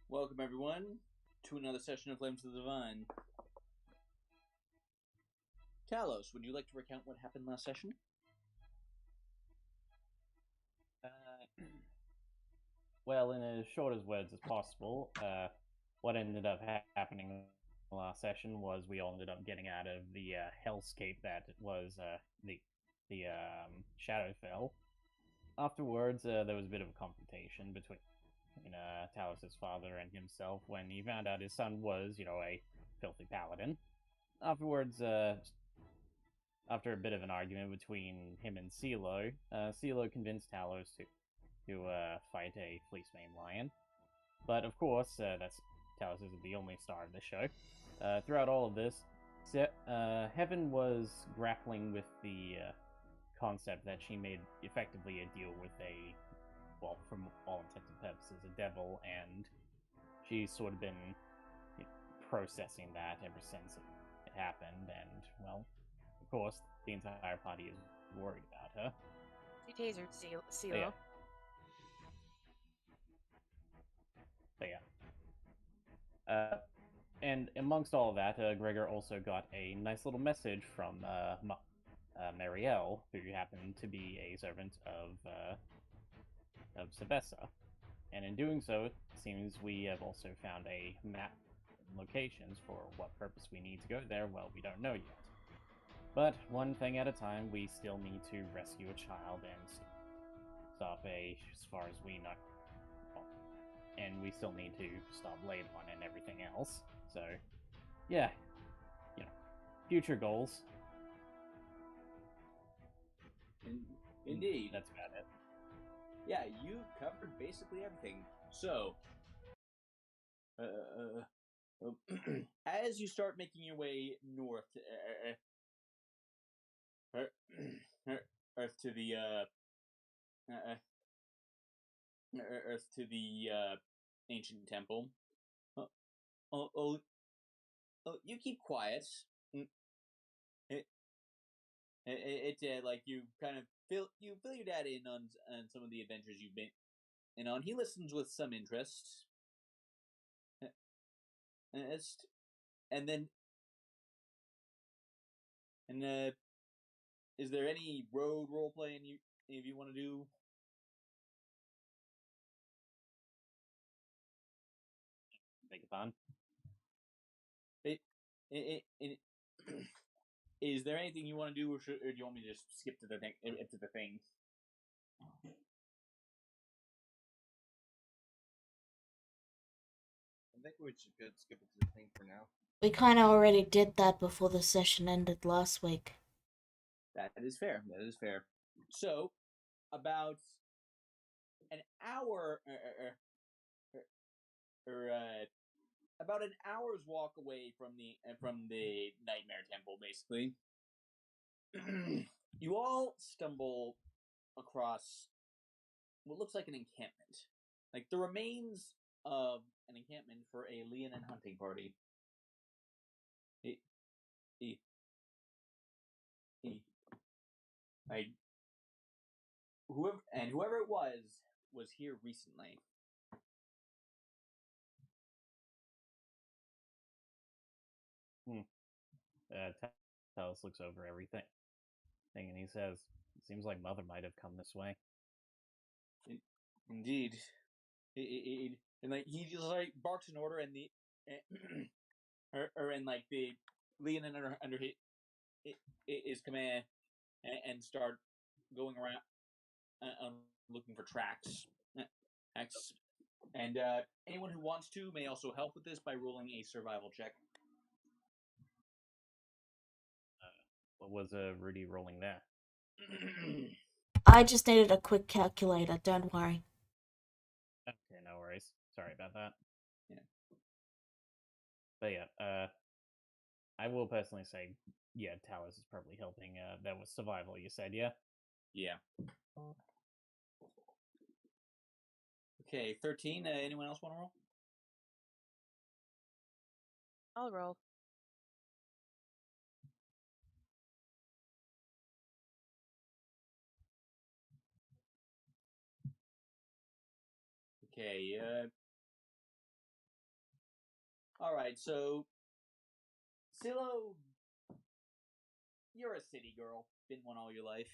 Welcome, everyone, to another session of Flames of the Divine. Talos, would you like to recount what happened last session? Well, in as short as words as possible, what ended up happening last session was we all ended up getting out of the hellscape that was the Shadowfell. Afterwards, there was a bit of a confrontation between Talos' father and himself when he found out his son was, a filthy paladin. Afterwards, after a bit of an argument between him and CeeLo convinced Talos to fight a fleecemane lion. But of course, that's Talos isn't the only star of the show. Throughout all of this, Heaven was grappling with the concept that she made effectively a deal with well, from all intents and purposes, a devil, and she's sort of been processing that ever since it happened. And well, of course, the entire party is worried about her. She tasered But CeeLo. yeah. And amongst all of that, Gregor also got a nice little message from Marielle, who happened to be a servant of Sebessa. And in doing so, it seems we have also found a map and locations for what purpose we need to go there. Well, we don't know yet. But one thing at a time, we still need to rescue a child and stop as far as we know. And we still need to stop Laidon and everything else. So, yeah, future goals. Indeed. That's about it. Yeah, you covered basically everything. So, as you start making your way north, Earth to the Earth to the ancient temple. Oh, you keep quiet. It like you kind of fill your dad in on some of the adventures you've been in on. He listens with some interest. And then is there any road role playing you want to do? Make it fun. Is there anything you want to do, or do you want me to just skip to the thing? I think we should skip it to the thing for now. We kind of already did that before the session ended last week. That is fair. So, about an hour, about an hour's walk away from the Nightmare Temple, basically, you all stumble across what looks like an encampment, like the remains of an encampment for a Leonin hunting party. Whoever it was here recently. Talos looks over everything, and he says, "It seems like Mother might have come this way." Indeed, and like he just like barks an order, and the and like the Leonin under his command, and start going around looking for tracks. And anyone who wants to may also help with this by rolling a survival check. What was Rudy rolling there? I just needed a quick calculator, don't worry. Okay, no worries. Sorry about that. Yeah. But yeah, I will personally say, yeah, Talos is probably helping. That was survival, you said, yeah? Yeah. Okay, 13. Anyone else want to roll? I'll roll. Okay, All right, so Silo, you're a city girl. Been one all your life.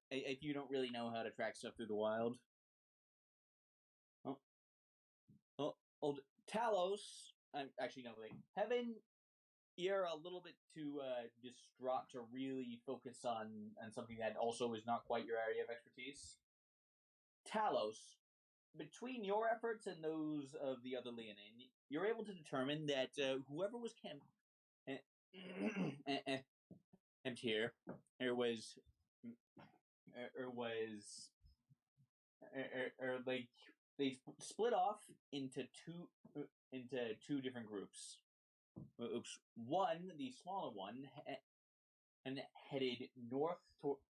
If you don't really know how to track stuff through the wild. Old Talos. I'm actually no wait. Heaven, you're a little bit too distraught to really focus on something that also is not quite your area of expertise. Talos, between your efforts and those of the other Leonin, you're able to determine that whoever was camped here, there was, like they split off into two different groups. Oops. One, the smaller one, and headed north towards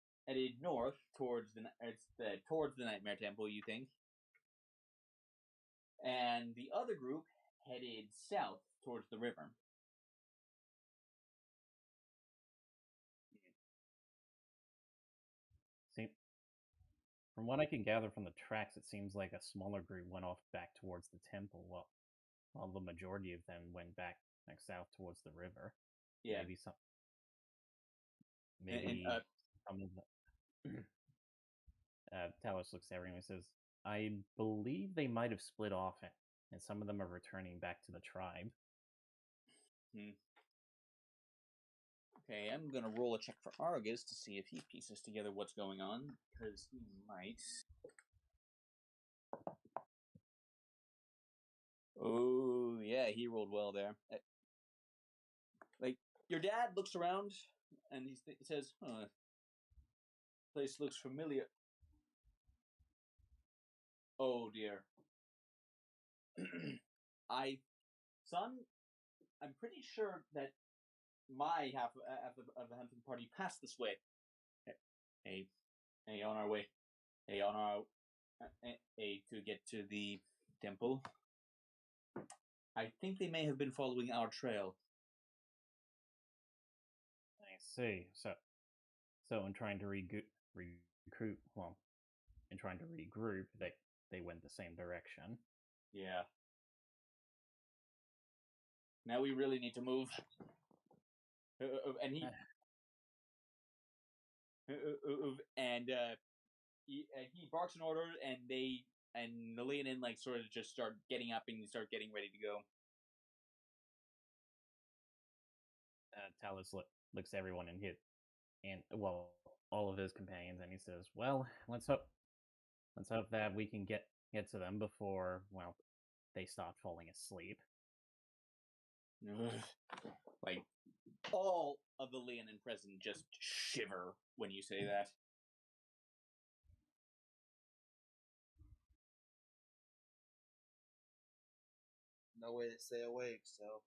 the Nightmare Temple. You think, and the other group headed south towards the river. See, from what I can gather from the tracks, it seems like a smaller group went off back towards the temple, while the majority of them went back south towards the river. Yeah. Maybe some of the Talos looks at everyone and says, I believe they might have split off, and some of them are returning back to the tribe. Okay, I'm gonna roll a check for Argus to see if he pieces together what's going on, because he might. Oh, yeah, he rolled well there. Like, your dad looks around, and he says, huh, place looks familiar. Oh, dear. Son, I'm pretty sure that my half of the hunting party passed this way. Hey, on our way. To get to the temple. I think they may have been following our trail. I see. So in trying to regroup, they went the same direction. Yeah. Now we really need to move. And he barks an order, and the Leonin like sort of just start getting up and start getting ready to go. Talos looks at everyone and all of his companions, and he says, "Well, let's hope that we can get to them before they start falling asleep." Like all of the Leonin present just shiver when you say that. No way to stay awake, so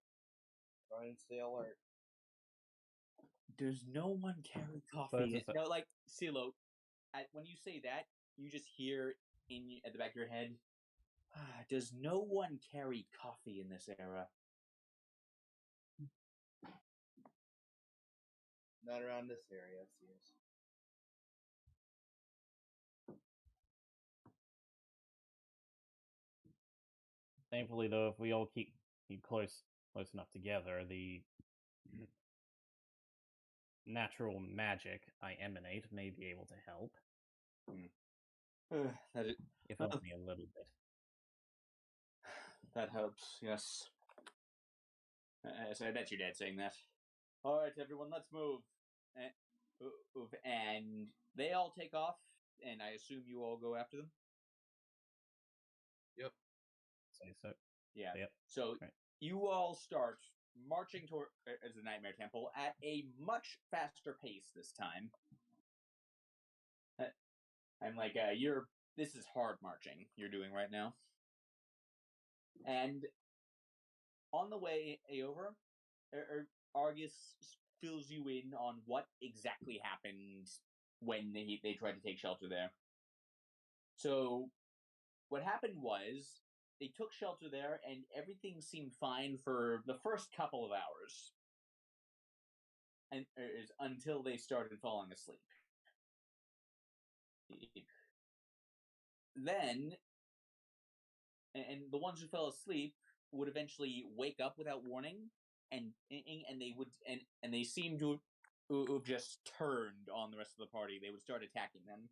try and stay alert. Does no one carry coffee? No, like Silo. When you say that, you just hear at the back of your head. Does no one carry coffee in this era? Not around this area, yes. Thankfully, though, if we all keep close enough together, the natural magic I emanate may be able to help. If only a little bit. That helps, yes. So that's your dad saying that. All right, everyone, let's move. And they all take off, and I assume you all go after them? Yep. Say so. Yeah. Yep. So right. You all start marching toward the Nightmare Temple at a much faster pace this time. I'm like, this is hard marching you're doing right now. And on the way over, Argus fills you in on what exactly happened when they tried to take shelter there. So, what happened was, they took shelter there, and everything seemed fine for the first couple of hours. Until they started falling asleep. Then, and the ones who fell asleep would eventually wake up without warning, and they seem to have just turned on the rest of the party. They would start attacking them,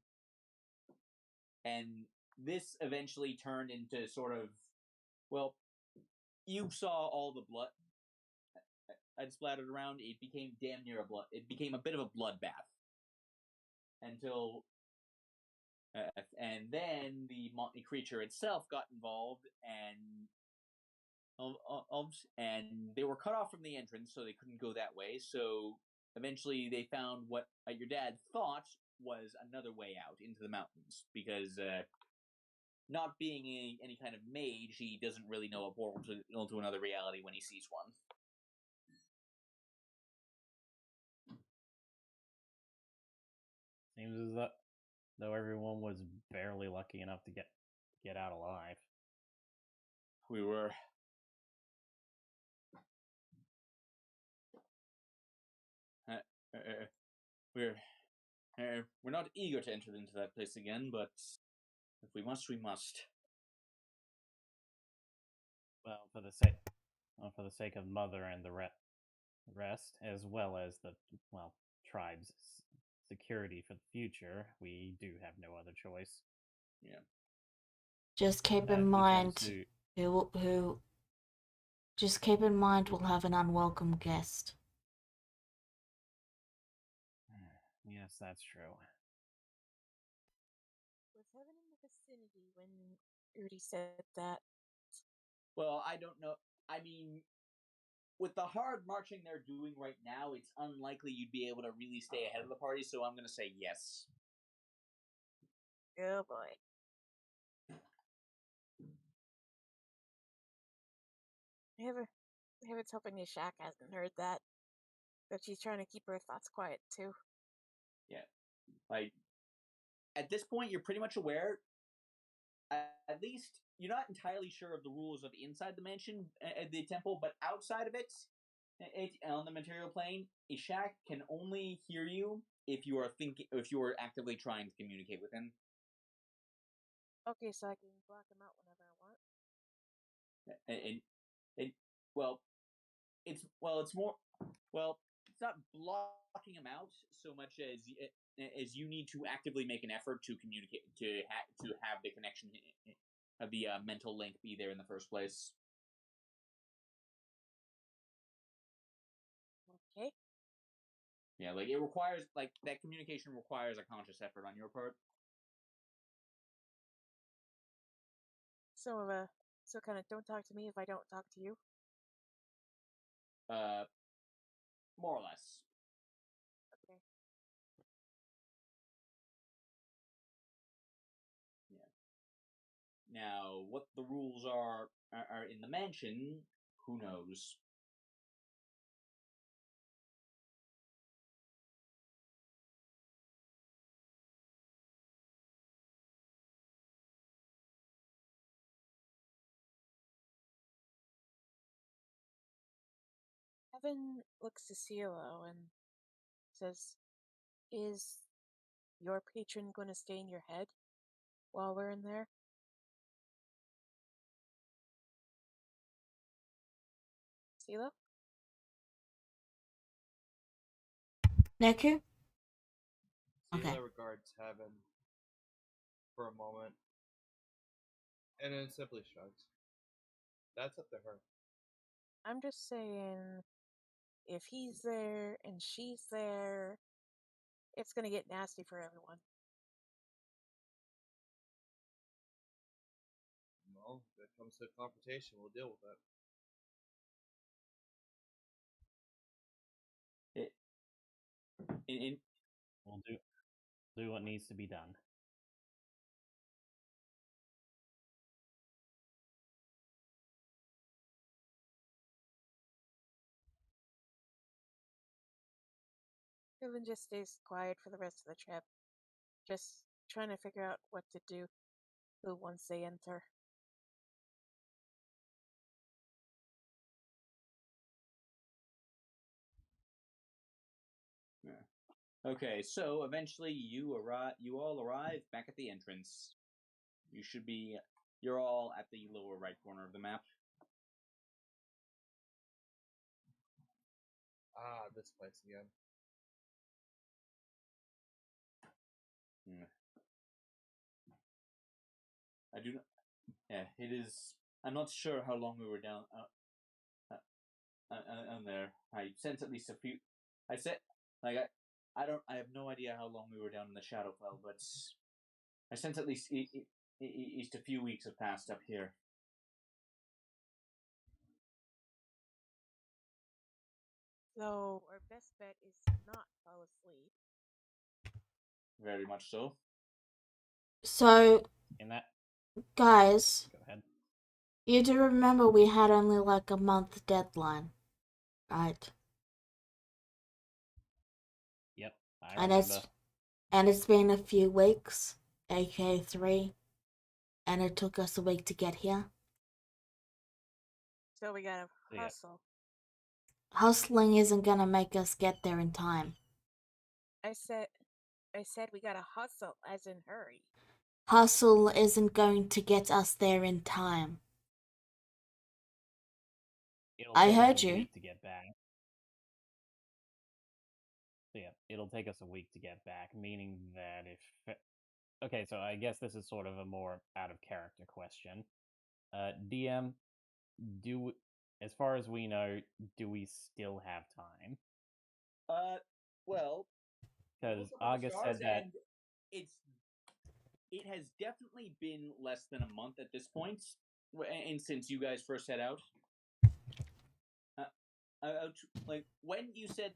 and this eventually turned into sort of, well, you saw all the blood had splattered around. It became damn near a blood. It became a bit of a bloodbath until. And then the motley creature itself got involved, and they were cut off from the entrance, so they couldn't go that way. So eventually, they found what your dad thought was another way out into the mountains, because not being any kind of mage, he doesn't really know a portal to another reality when he sees one. Seems as though everyone was barely lucky enough to get out alive. We were. We're not eager to enter into that place again, but if we must, we must. Well, for the sake of Mother and the rest, as well as the tribe's security for the future, we do have no other choice. Yeah. Just keep in mind who. Just keep in mind we'll have an unwelcome guest. Yes, that's true. Was Heaven in the vicinity when Rudy said that? Well, I don't know. I mean, with the hard marching they're doing right now, it's unlikely you'd be able to really stay ahead of the party, so I'm going to say yes. Oh boy. Heaven's hoping Ishak hasn't heard that. But she's trying to keep her thoughts quiet too. Yeah. Like, at this point, you're pretty much aware. At least, you're not entirely sure of the rules of inside the mansion, the temple, but outside of it, on the material plane, Ishak can only hear you if you are actively trying to communicate with him. Okay, so I can block him out whenever I want. It's not blocking him out so much as you need to actively make an effort to communicate, to have the connection, have the mental link be there in the first place. Okay. Yeah, like it requires, like, that communication requires a conscious effort on your part. So kind of don't talk to me if I don't talk to you. More or less. Okay. Yeah. Now, what the rules are in the mansion, who knows? Heaven looks to Cielo and says, "Is your patron going to stay in your head while we're in there?" Cielo? Neku? Sela Okay. regards Heaven for a moment and then simply shrugs. That's up to her. I'm just saying, if he's there and she's there, it's going to get nasty for everyone. Well, if it comes to a confrontation, we'll deal with it. We'll do what needs to be done. Heaven just stays quiet for the rest of the trip, just trying to figure out what to do once they enter. Yeah. Okay, so eventually you all arrive back at the entrance. You're all at the lower right corner of the map. This place again. I do not. Yeah, it is. I'm not sure how long we were down on there. I sense at least a few. I said, like I don't. I have no idea how long we were down in the Shadowfell, but I sense at least a few weeks have passed up here. So our best bet is to not fall asleep. Very much so. So, In that, guys, go ahead. you do remember we had only like a month deadline, right? Yep, I And remember. it's been a few weeks, aka 3, and it took us a week to get here. So we gotta Yeah. hustle. Hustling isn't gonna make us get there in time. I said we gotta hustle, as in hurry. Hustle isn't going to get us there in time. It'll I take heard us a you. week to get back. So yeah, it'll take us a week to get back, meaning that if... Okay, so I guess this is sort of a more out-of-character question. DM, as far as we know, do we still have time? Well, Because August said that... It has definitely been less than a month at this point, and since you guys first set out. Like when you said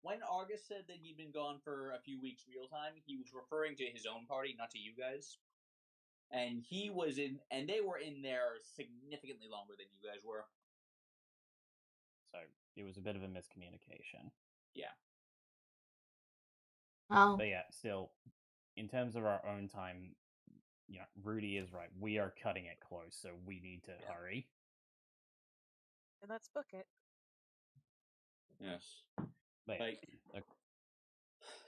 when August said that he'd been gone for a few weeks real time, he was referring to his own party, not to you guys. And they were in there significantly longer than you guys were. So it was a bit of a miscommunication. Yeah. Oh. But yeah, still, in terms of our own time, Rudy is right. We are cutting it close, so we need to hurry. And let's book it. Yes. But,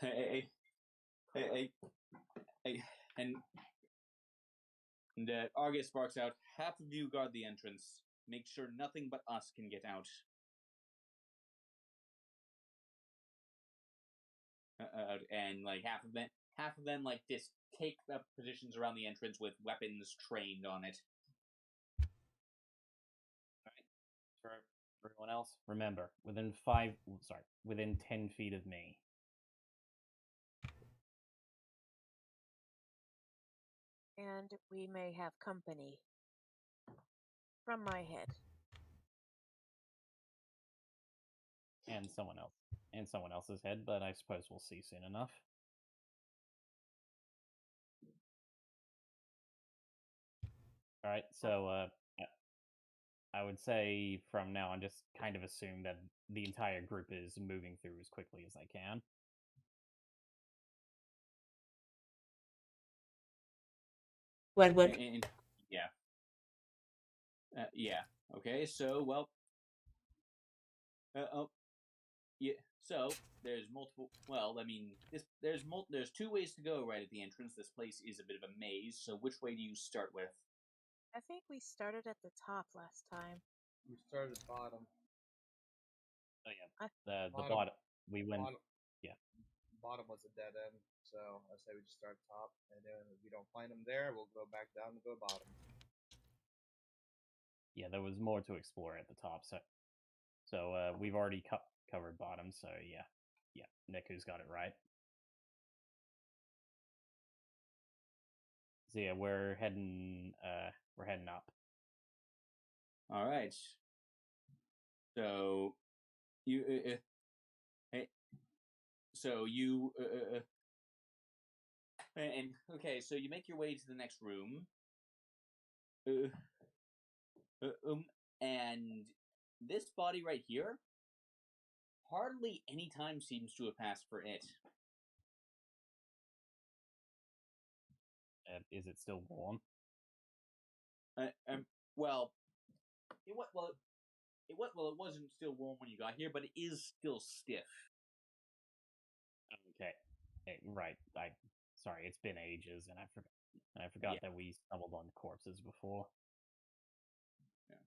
hey, and Argus barks out, half of you guard the entrance. Make sure nothing but us can get out. And like half of them like just take up positions around the entrance with weapons trained on it. Alright. For everyone else, remember, within 10 feet of me. And we may have company. From my head. And someone else's head, but I suppose we'll see soon enough. Alright, so I would say from now on, just kind of assume that the entire group is moving through as quickly as they can. Redwood. Yeah. Yeah. Okay. So, well. Yeah. So there's multiple. Well, I mean, there's two ways to go right at the entrance. This place is a bit of a maze. So, which way do you start with? I think we started at the top last time. We started bottom. Oh yeah, the bottom. We went. Bottom was a dead end, so I say we just start top, and then if we don't find them there, we'll go back down and go bottom. Yeah, there was more to explore at the top, so we've already covered bottom. So yeah, Niku's got it right. So yeah, we're heading up. All right. So you and okay, so you make your way to the next room. And this body right here, hardly any time seems to have passed for it. Is it still warm? Well, it wasn't still warm when you got here, but it is still stiff. Okay, right. Sorry, it's been ages, and I forgot that we stumbled on corpses before. Yeah.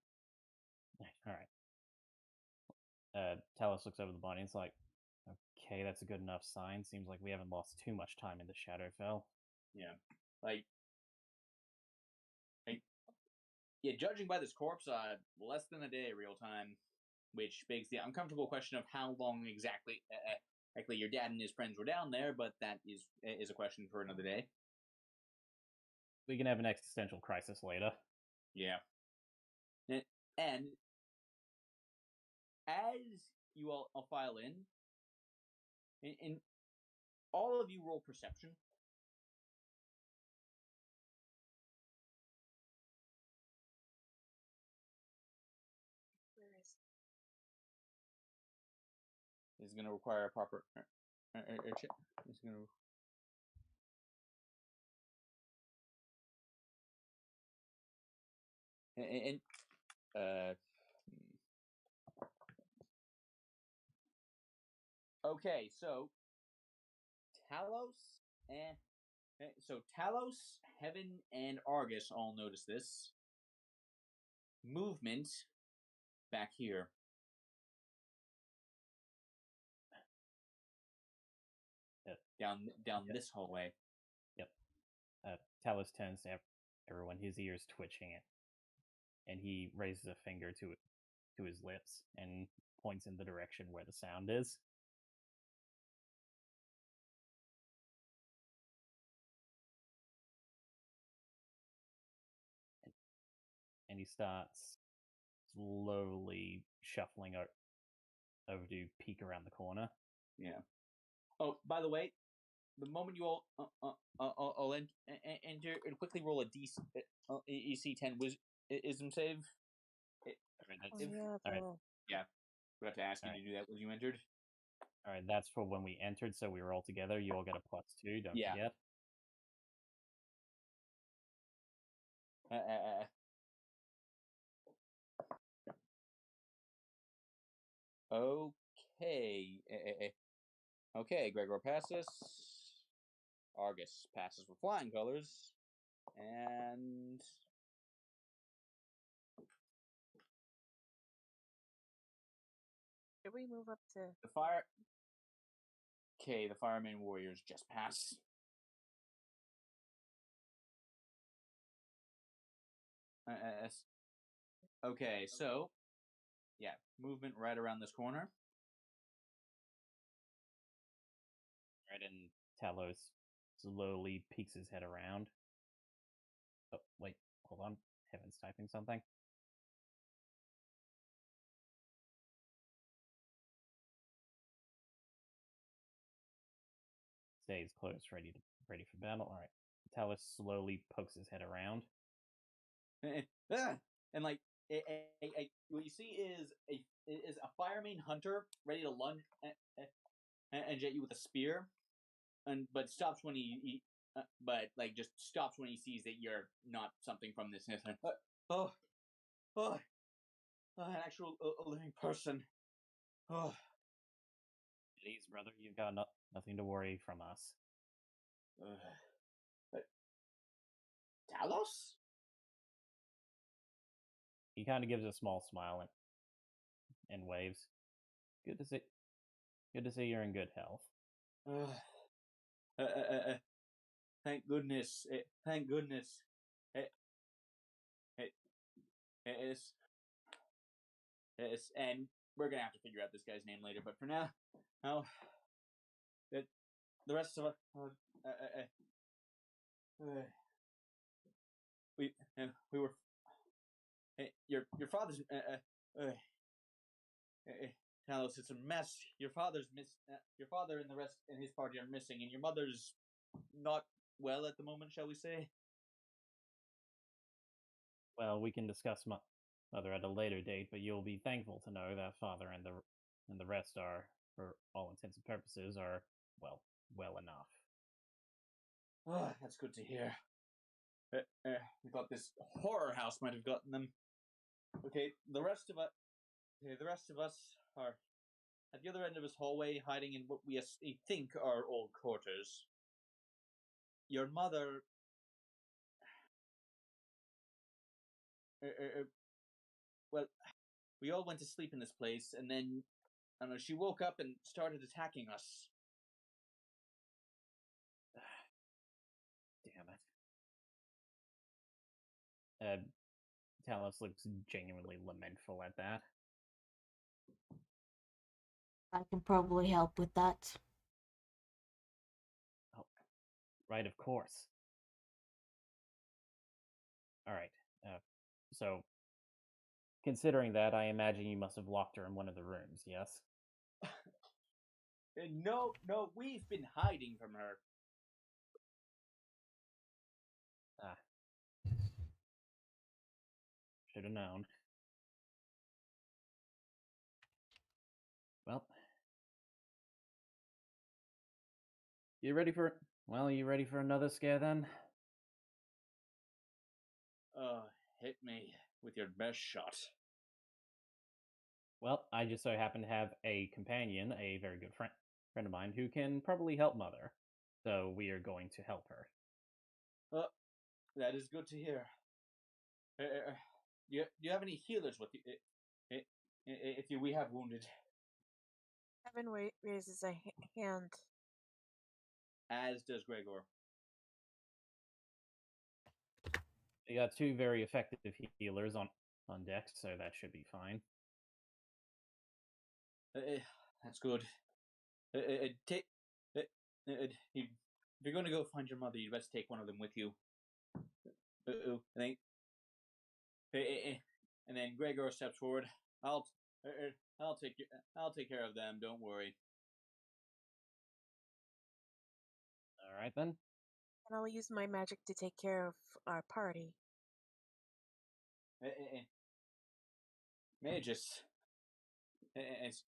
All right. Talos looks over the body and it's like, okay, that's a good enough sign. Seems like we haven't lost too much time in the Shadowfell. Yeah. Yeah, judging by this corpse, less than a day real time, which begs the uncomfortable question of how long exactly your dad and his friends were down there, but that is a question for another day. We can have an existential crisis later. Yeah. And as you all file in all of you roll perception. Where is Is going to require a proper. It's going to. And okay, so Talos, Heaven, and Argus all notice this movement back here. Down this hallway. Yep. Talos turns to everyone, his ears twitching it, and he raises a finger to his lips and points in the direction where the sound is. And he starts slowly shuffling over to peek around the corner. Yeah. Oh, by the way, the moment you all enter, and quickly roll a DC 10 wisdom save. Yeah, forgot to ask you to do that when you entered. All right, that's for when we entered, so we were all together. You all get a +2. Don't forget. Okay. Okay, Gregor passes. Argus passes with flying colors. And Should we move up to the fire? Okay, the fireman warriors just pass. Okay, so yeah, movement right around this corner. Right, and Talos slowly peeks his head around. Oh, wait, hold on. Heaven's typing something. Stays close, ready for battle. All right. Talos slowly pokes his head around. And like what you see is a fireman hunter ready to lunge and jet you with a spear, but stops when he just stops when he sees that you're not something from this. An actual living person. Oh, Please, brother, you've got nothing to worry from us. Talos? He kind of gives a small smile and waves. Good to see you're in good health. Thank goodness. Thank goodness. It's, and we're gonna have to figure out this guy's name later. But for now, the rest of us, we were your father's. Talos, it's a mess. Your father and the rest and his party are missing, and your mother's not well at the moment, shall we say? Well, we can discuss mother at a later date, but you'll be thankful to know that father and the rest are, for all intents and purposes, are well enough. Oh, that's good to hear. We thought this horror house might have gotten them. Okay, the rest of us are at the other end of this hallway, hiding in what we think are old quarters. Your mother. Well, we all went to sleep in this place, and then I don't know, she woke up and started attacking us. Damn it. Talos looks genuinely lamentful at that. I can probably help with that. Oh, right, of course. Alright, so, considering that, I imagine you must have locked her in one of the rooms, yes? No, we've been hiding from her. Ah. Should have known. Well. You ready for another scare then? Hit me with your best shot. Well, I just so happen to have a companion, a very good friend of mine, who can probably help Mother. So we are going to help her. That is good to hear. Do you have any healers with you? If we have wounded. Evan raises a hand. As does Gregor. We got 2 very effective healers on deck, so that should be fine. That's good. If you're going to go find your mother, you best take one of them with you. And then Gregor steps forward. I'll take care of them. Don't worry. All right then. And I'll use my magic to take care of our party. Magus. It's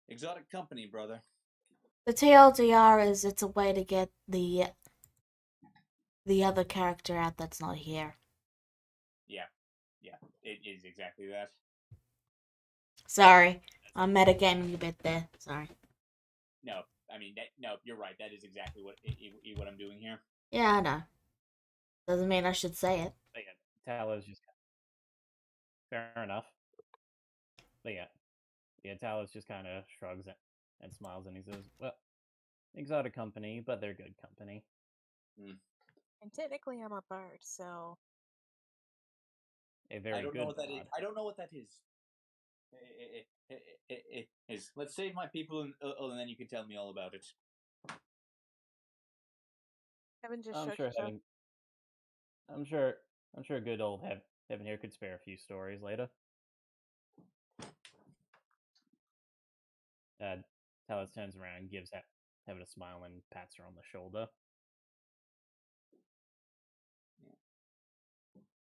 exotic company, brother. The TLDR is it's a way to get the other character out that's not here. Yeah, it is exactly that. Sorry, I'm metagaming a bit there. Sorry. No, I mean, no, you're right. That is exactly what I'm doing here. Yeah, I know. Doesn't mean I should say it. But yeah, Talos just fair enough. But yeah, Talos just kind of shrugs and smiles, and he says, "Well, exotic company, but they're good company." And technically, I'm a bard, so A very I don't good know what that is. bard. I don't know what that is. Let's save my people, and then you can tell me all about it. Evan just I'm shrugs sure his shoulders. I'm sure good old Heaven here could spare a few stories later. Talos turns around and gives Heaven a smile and pats her on the shoulder.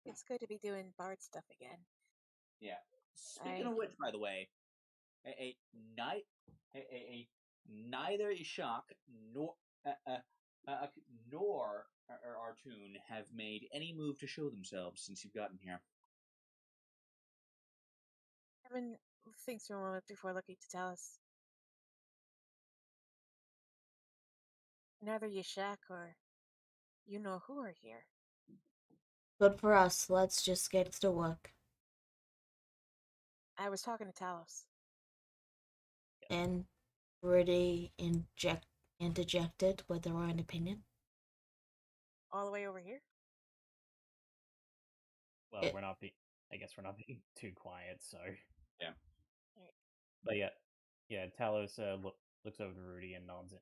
It's good to be doing bard stuff again. Yeah. Speaking of which, by the way, neither Ishak nor Artoon have made any move to show themselves since you've gotten here. Evan thinks for a moment before looking to tell us. Neither Yashak or you know who are here. Good for us. Let's just get to work. I was talking to Talos. And pretty interjected with their own opinion. All the way over here? Well, I guess we're not being too quiet, so. Yeah. Right. But yeah, Talos looks over to Rudy and nods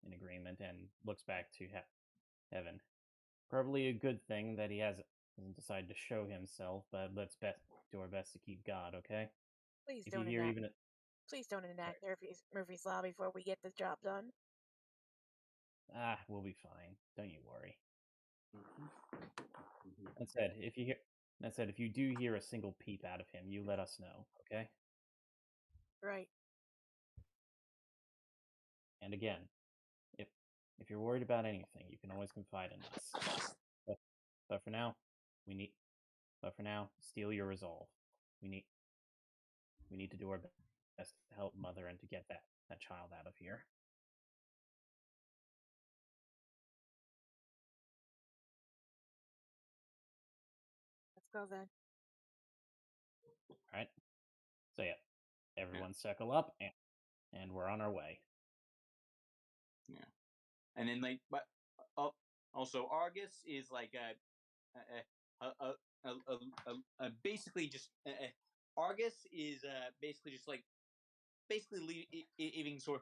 in agreement and looks back to Heaven. Probably a good thing that he hasn't decided to show himself, but let's do our best to keep guard, okay? Please If don't you hear enact. Please don't enact Murphy's Law before we get the job done. We'll be fine. Don't you worry. Mm-hmm. That said, if you do hear a single peep out of him, you let us know, okay? Right. And again, if you're worried about anything, you can always confide in us. But for now, steel your resolve. We need to do our best to help Mother and to get that child out of here. Let's go then. All right. So yeah, everyone circle up and and we're on our way. Yeah, and then like, but also Argus is like basically just Argus is basically just like basically leaving sort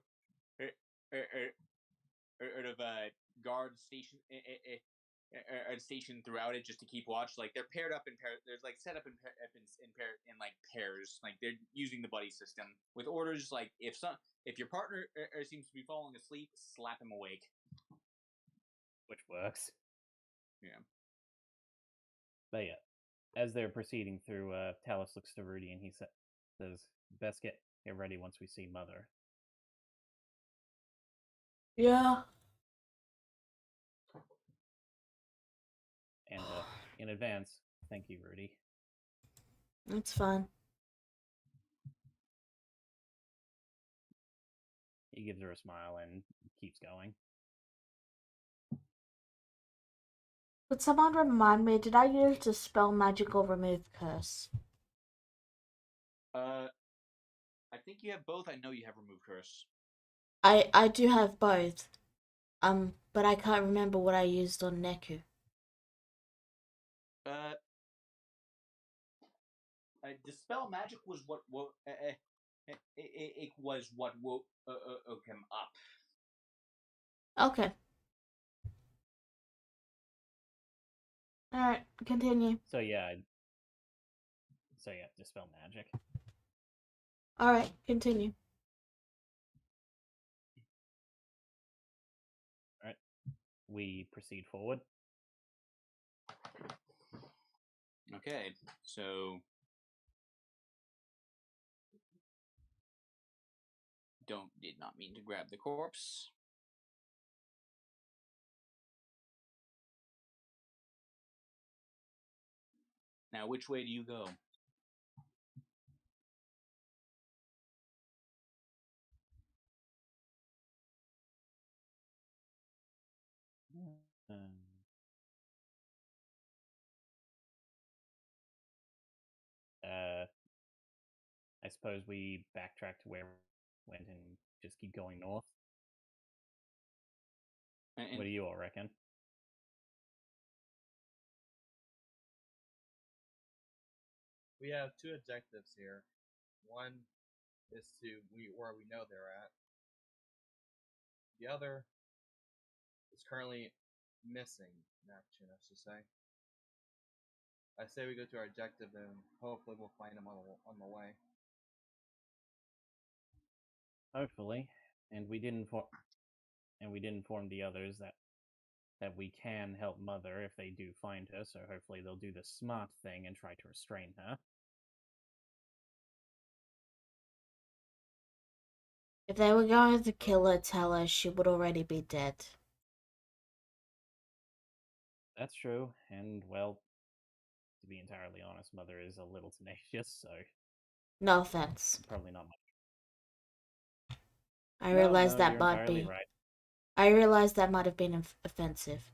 of guard station station throughout it just to keep watch. Like they're paired up in pairs. They're like set up in like pairs. Like they're using the buddy system with orders. Like if your partner seems to be falling asleep, slap him awake. Which works. Yeah. But yeah, as they're proceeding through, Talos looks to Rudy and he says, "Best get ready once we see Mother." Yeah. And in advance, thank you, Rudy. That's fine. He gives her a smile and keeps going. Would someone remind me, did I use the spell magic or remove curse? I think you have both. I know you have remove curse. I do have both. But I can't remember what I used on Neku. Dispel magic was what it was what woke him up. Okay. Alright, continue. So yeah, dispel magic. Alright, continue. Alright, we proceed forward. Okay, so did not mean to grab the corpse. Now, which way do you go? I suppose we backtrack to where we went and just keep going north. What do you all reckon? We have two objectives here. One is to where we know they're at. The other is currently missing in action, I should say. I say we go to our objective and hopefully we'll find them on the way. Hopefully, and we did inform the others that we can help Mother if they do find her. So hopefully they'll do the smart thing and try to restrain her. If they were going to kill her, tell her she would already be dead. That's true, and well, to be entirely honest, Mother is a little tenacious, so No offense. probably not much. I realize that you're might entirely be. right. I realize that might have been offensive.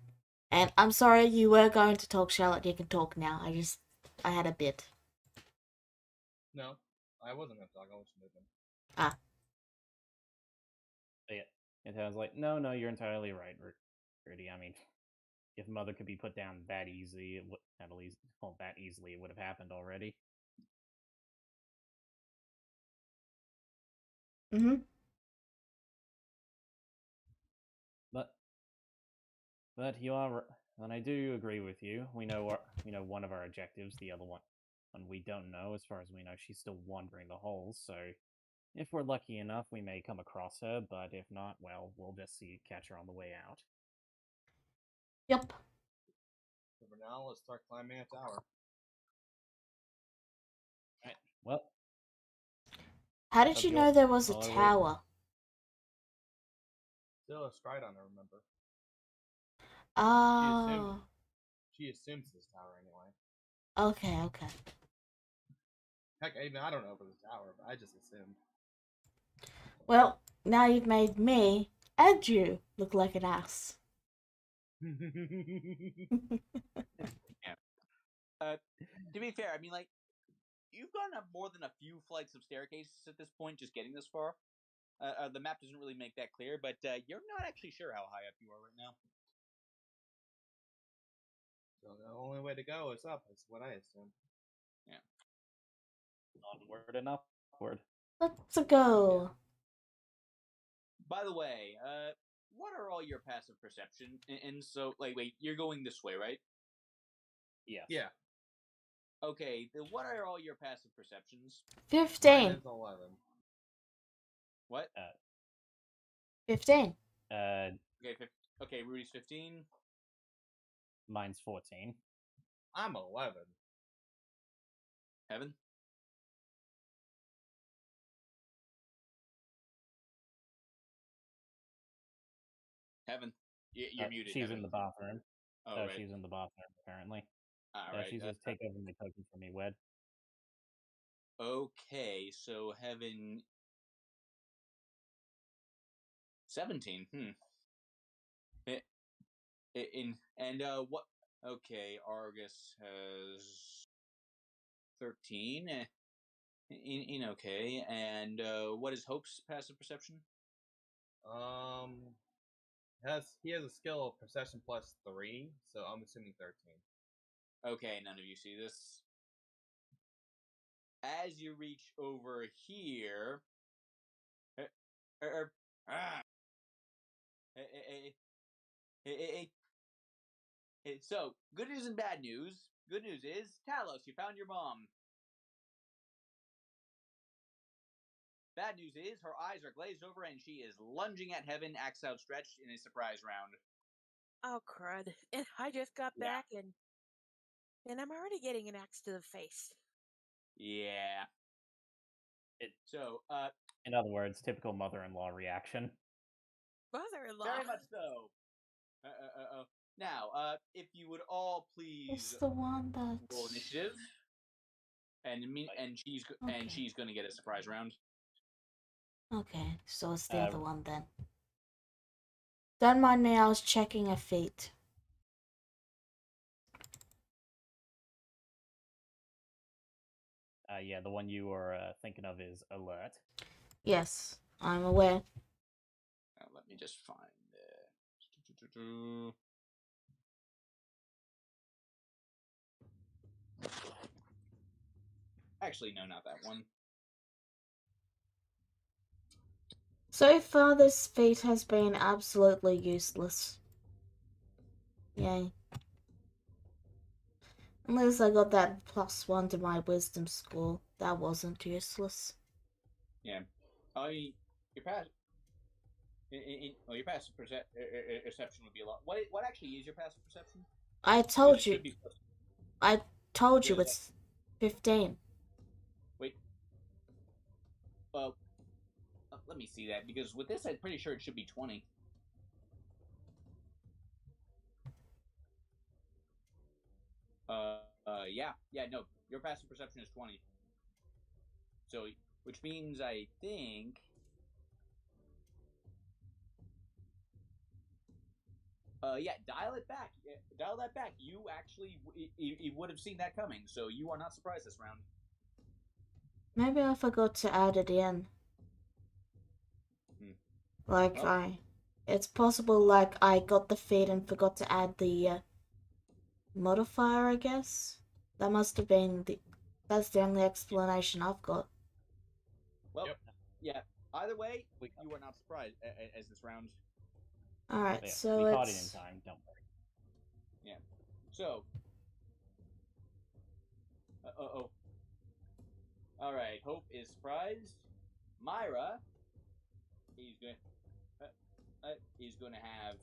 And I'm sorry you were going to talk, Charlotte. You can talk now. I had a bit. No, I wasn't gonna talk. I was moving. Ah. But yeah, it sounds like no, you're entirely right, Rudy. I mean, if Mother could be put down that easily, it would it would have happened already. Mm-hmm. But you are, and I do agree with you. We know one of our objectives. The other one, and we don't know. As far as we know, she's still wandering the halls. So, if we're lucky enough, we may come across her. But if not, well, we'll just catch her on the way out. Yep. So for now, let's start climbing a tower. Right. Well, how did you know there was a tower? Still a Stridon, I remember. Oh. She assumes this tower anyway. Okay. Heck, even I don't know if it was a tower, but I just assumed. Well, now you've made me and you look like an ass. Yeah. To be fair, I mean, like, you've gone up more than a few flights of staircases at this point, just getting this far. The map doesn't really make that clear, but you're not actually sure how high up you are right now. So the only way to go is up, is what I assume. Onward and upward. Let's go. By the way, what are all your passive perception? And so, like, wait, you're going this way, right? Yes. Yeah. Okay, then what are all your passive perceptions? 15. Mine is 11. What? 15. Okay, Rudy's 15. Mine's 14. I'm 11. Heaven? Heaven, you're muted. She's Heaven. in the bathroom. Oh, right. She's in the bathroom, apparently. All right. She's just taking my token from me, Wed. Okay, so Heaven 17. What? Okay, Argus has 13. Okay, and what is Hope's passive perception? He has a skill of perception +3, so I'm assuming 13. Okay, none of you see this. As you reach over here, so good news and bad news. Good news is, Talos, you found your mom. Bad news is, her eyes are glazed over and she is lunging at Heaven, axe outstretched, in a surprise round. Oh, crud. And I just got back and I'm already getting an axe to the face. Yeah. In other words, typical mother-in-law reaction. Mother-in-law. Very much so. Now, if you would all please It's the one that. roll initiative, and she's going to get a surprise round. Okay, so it's the other one then. Don't mind me, I was checking a feat. Yeah, the one you were thinking of is alert. Yes, I'm aware. Let me just find it. Actually, no, not that one. So far, this feat has been absolutely useless. Yay. Unless I got that +1 to my wisdom score. That wasn't useless. Yeah. Your passive. Your passive perception would be a lot. What actually is your passive perception? I told you. I told you it's 15. Wait. Let me see that, because with this, I'm pretty sure it should be 20. No, your passive perception is 20. So, which means I think. Dial it back. Dial that back. You actually you would have seen that coming, so you are not surprised this round. Maybe I forgot to add it in. It's possible, like, I got the feed and forgot to add the modifier, I guess. That must have been that's the only explanation I've got. Well, yeah. Either way, you are not surprised as this round. Alright, yeah, so we it's... caught it in time, don't worry. Yeah. So... Alright, Hope is surprised. Myra is going to have...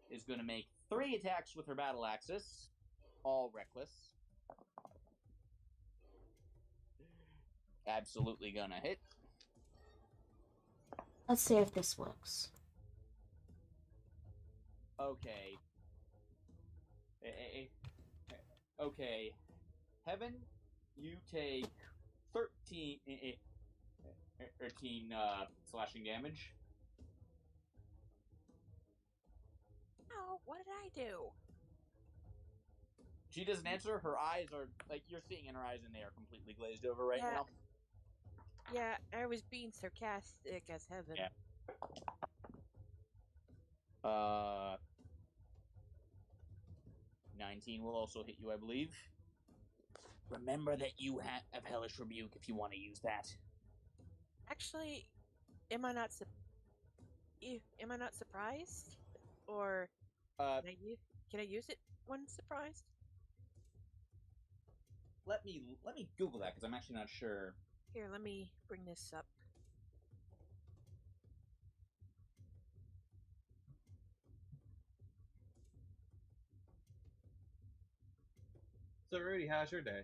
is going to make 3 attacks with her battle axis. All reckless. Absolutely gonna hit. Let's see if this works. Okay. Okay. Heaven, you take 13 slashing damage. Oh, what did I do? She doesn't answer. Her eyes are, like, you're seeing in her eyes, and they are completely glazed over right now. Yeah, I was being sarcastic as heaven. Yeah. 19 will also hit you, I believe. Remember that you have Hellish Rebuke if you want to use that. Actually, am I not am I not surprised? Or can I use it when surprised? Let me Google that because I'm actually not sure. Here, let me bring this up. So, Rudy, how's your day?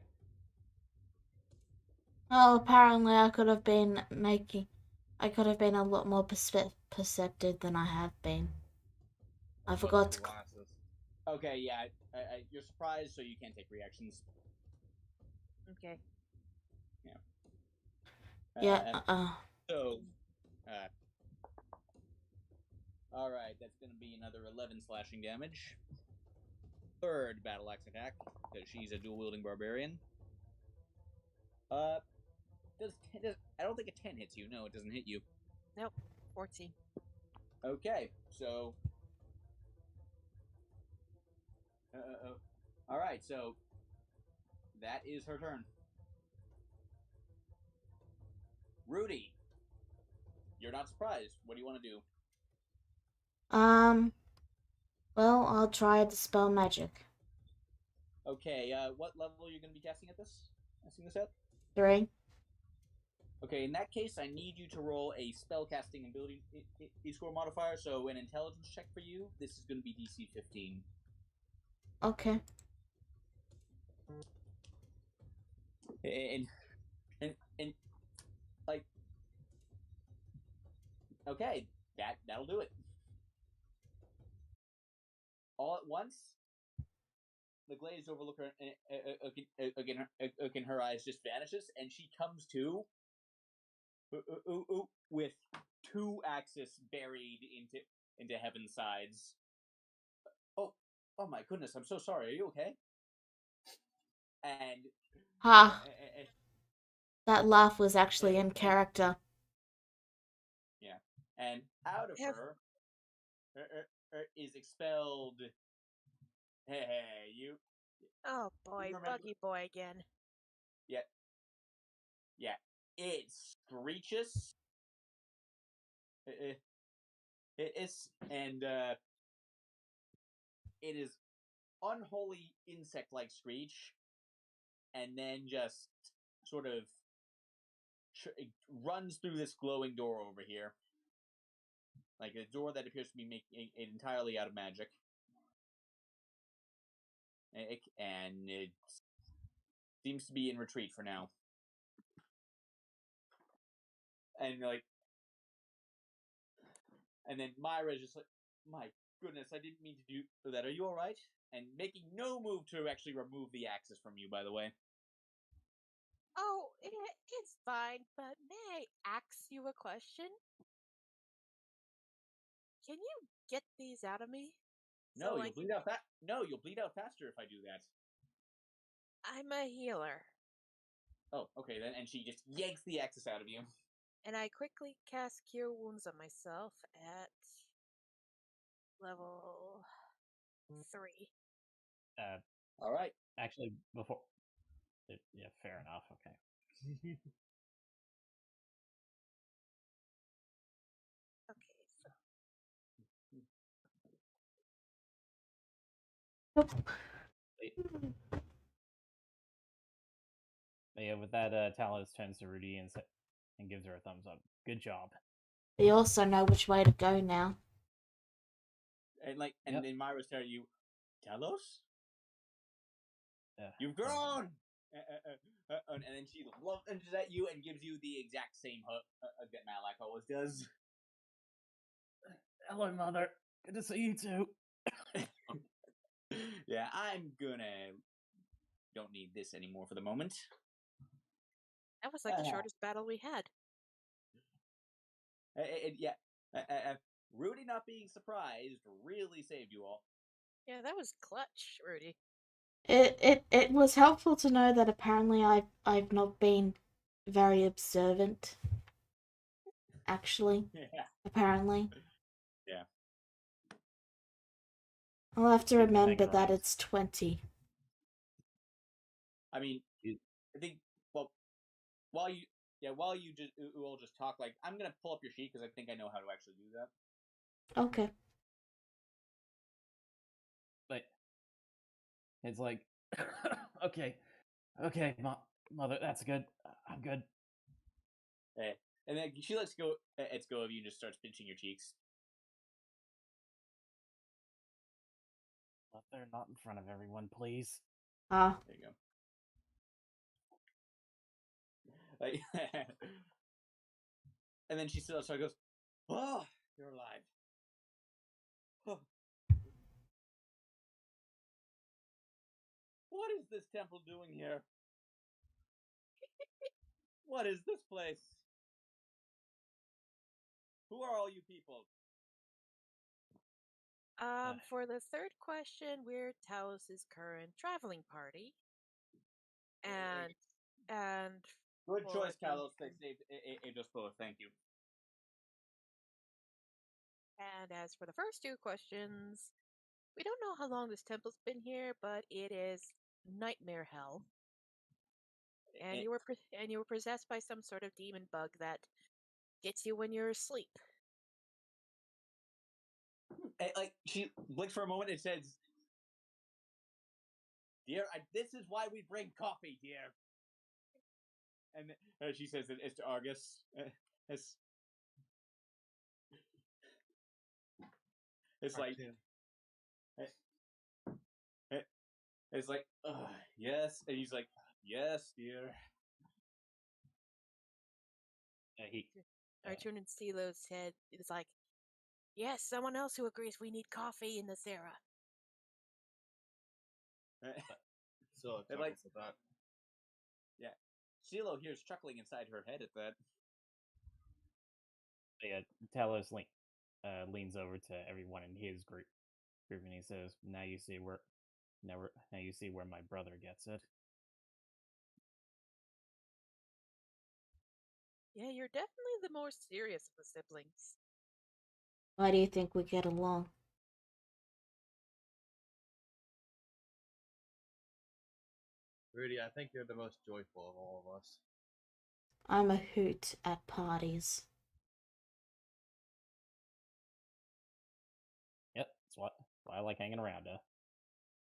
Well, apparently I could have been a lot more perceptive than I have been. I forgot to. Glasses. Okay, yeah, you're surprised, so you can't take reactions. Okay. Yeah. So, all right, that's going to be another 11 slashing damage. Third battle axe attack because she's a dual wielding barbarian. I don't think a 10 hits you. No, it doesn't hit you. Nope. 14. Okay, so. All right, so that is her turn. Rudy, you're not surprised. What do you want to do? Well, I'll try to spell magic. Okay, what level are you going to be casting this at? 3. Okay, in that case, I need you to roll a spellcasting ability score modifier. So an intelligence check for you. This is going to be DC 15. Okay. And like, okay, that'll do it. All at once, the glazed overlook again, her eyes just vanishes, and she comes to with 2 axes buried into Heaven's sides. Oh my goodness! I'm so sorry. Are you okay? And that laugh was actually in character. Yeah, and out of her is expelled. Hey, you. Oh boy, Buggy Boy again. Yeah. It screeches. It's and it is unholy insect-like screech, and then just sort of runs through this glowing door over here, like a door that appears to be making it entirely out of magic, and it seems to be in retreat for now. And then Myra's just like, my goodness, I didn't mean to do that. Are you all right? And making no move to actually remove the axes from you, by the way. Oh, it's fine, but may I ask you a question? Can you get these out of me? No, you'll bleed out you'll bleed out faster if I do that. I'm a healer. Oh, okay then. And she just yanks the axis out of you. And I quickly cast Cure Wounds on myself at level 3. All right. Actually, before. Yeah, fair enough. Okay. Okay, so. Yeah, with that, Talos turns to Rudy and gives her a thumbs up. Good job. We also know which way to go now. And then Myra's telling you, Talos? You've grown! And then she lunges at you and gives you the exact same hug that Malak always does. Hello, Mother. Good to see you too. Yeah, don't need this anymore for the moment. That was like the shortest battle we had. Rudy not being surprised really saved you all. Yeah, that was clutch, Rudy. It was helpful to know that apparently I've not been very observant. Actually, Yeah. apparently. Yeah. I'll have to Good thing remember that around. it's 20. I mean, I think. Well, while you just will just talk, like, I'm gonna pull up your sheet because I think I know how to actually do that. Okay. But it's like, okay, mother, that's good. I'm good. And then she lets go of you and just starts pinching your cheeks. Mother, not in front of everyone, please. Ah. There you go. Like, and then she goes, "Oh, you're alive." Oh. What is this temple doing here? What is this place? Who are all you people? For the third question, we're Talos' current traveling party. And Good for choice, the- Kalos. They saved us both. Thank you. And as for the first two questions, we don't know how long this temple's been here, but it is nightmare hell. And you were possessed by some sort of demon bug that gets you when you're asleep. Like, she blinks for a moment and says, "Dear, this is why we bring coffee, dear." And she says that it's to Argus. It's like, it's like, yes, and he's like, "Yes, dear." I turn and see Lo's head. It's like, yes, someone else who agrees we need coffee in this era. So it like, chuckles at that. Yeah, CeeLo hears chuckling inside her head at that. Yeah, Talos leans over to everyone in his group, and he says, now you see where my brother gets it." Yeah, you're definitely the more serious of the siblings. Why do you think we get along? Rudy, I think you're the most joyful of all of us. I'm a hoot at parties. Yep, that's why I like hanging around.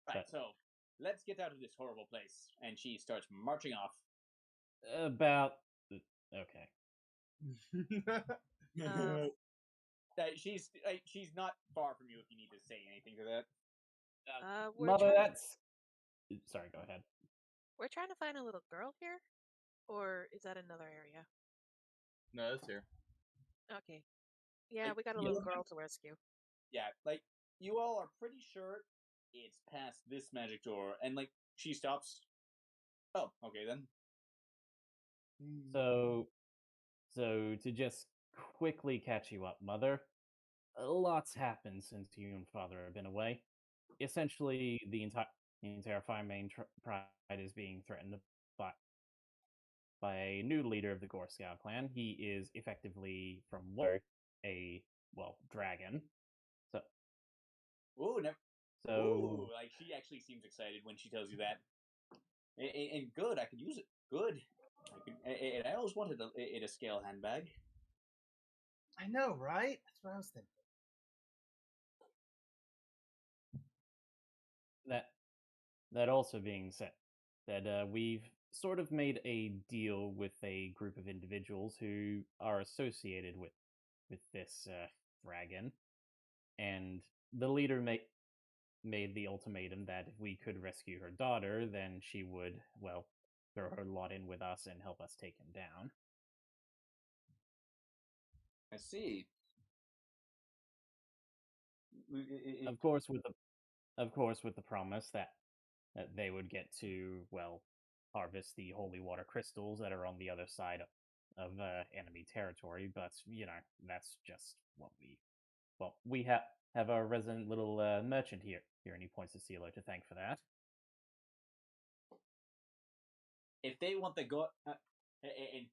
Right, so let's get out of this horrible place. And she starts marching off. About okay. She's not far from you if you need to say anything to that. Mother, that's. Sorry, go ahead. We're trying to find a little girl here? Or is that another area? No, it's here. Okay. Yeah, we got a little girl to rescue. Yeah, like, you all are pretty sure it's past this magic door, and, like, she stops. Oh, okay then. So to just quickly catch you up, Mother, lots happened since you and Father have been away. Essentially, the entire Fire Main Pride is being threatened by a new leader of the Gore Scout clan. He is effectively, from what, a dragon. So, like, she actually seems excited when she tells you that. And good, I could use it. Good. I always wanted a scale handbag. I know, right? That's what I was thinking. That also being said, that we've sort of made a deal with a group of individuals who are associated with this dragon, and the leader made the ultimatum that if we could rescue her daughter, then she would, throw her lot in with us and help us take him down. I see. Of course, with the promise that they would get to, harvest the holy water crystals that are on the other side of enemy territory. But that's just what we have our resident little merchant here, and he points to CeeLo to thank for that. If they want the And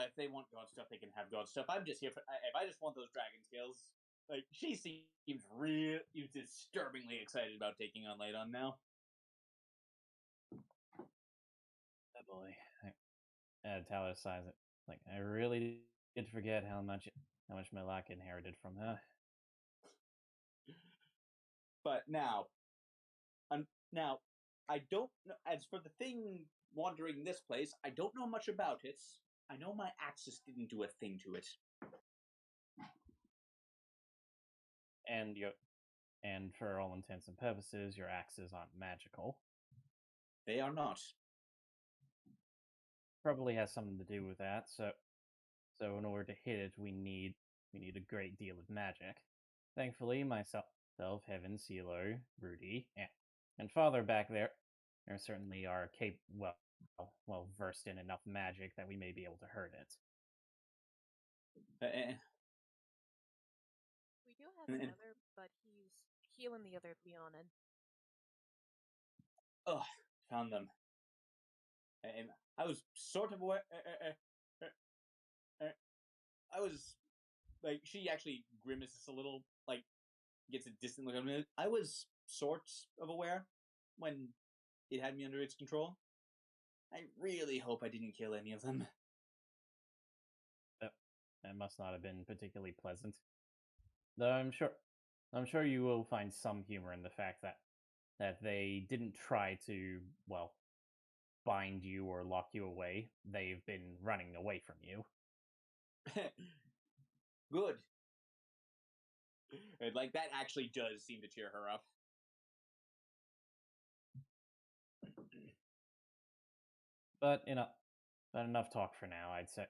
if they want god stuff, they can have god stuff. I'm just here for if I just want those dragon skills. Like she seems disturbingly excited about taking on Ladon now. Oh boy. Talos sighs it. Like, I really did forget how much Malak inherited from her. But now, I don't know. As for the thing wandering this place, I don't know much about it. I know my axis didn't do a thing to it. And for all intents and purposes, your axes aren't magical. They are not. Probably has something to do with that. So in order to hit it, we need a great deal of magic. Thankfully, myself, Heaven, CeeLo, Rudy, and Father back there certainly are well versed in enough magic that we may be able to hurt it. We do have another, but he's healing the other Leonin. Oh, found them. And I was sort of aware. I was like, she actually grimaces a little, like gets a distant look at me. I was sort of aware when it had me under its control. I really hope I didn't kill any of them. That must not have been particularly pleasant. Though I'm sure you will find some humor in the fact that they didn't try to, well, bind you or lock you away. They've been running away from you. Good. Like, that actually does seem to cheer her up. But enough talk for now, I'd say.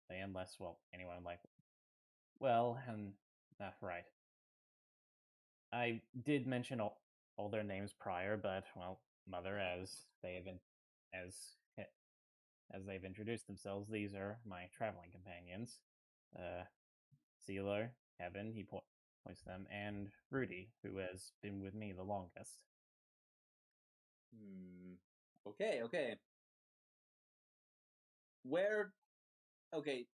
Unless, well, anyone like, well, and right. I did mention all their names prior, but well, Mother, as they've introduced themselves, these are my traveling companions. CeeLo, Heaven, he points to them, and Rudy, who has been with me the longest. Okay. Where? Okay,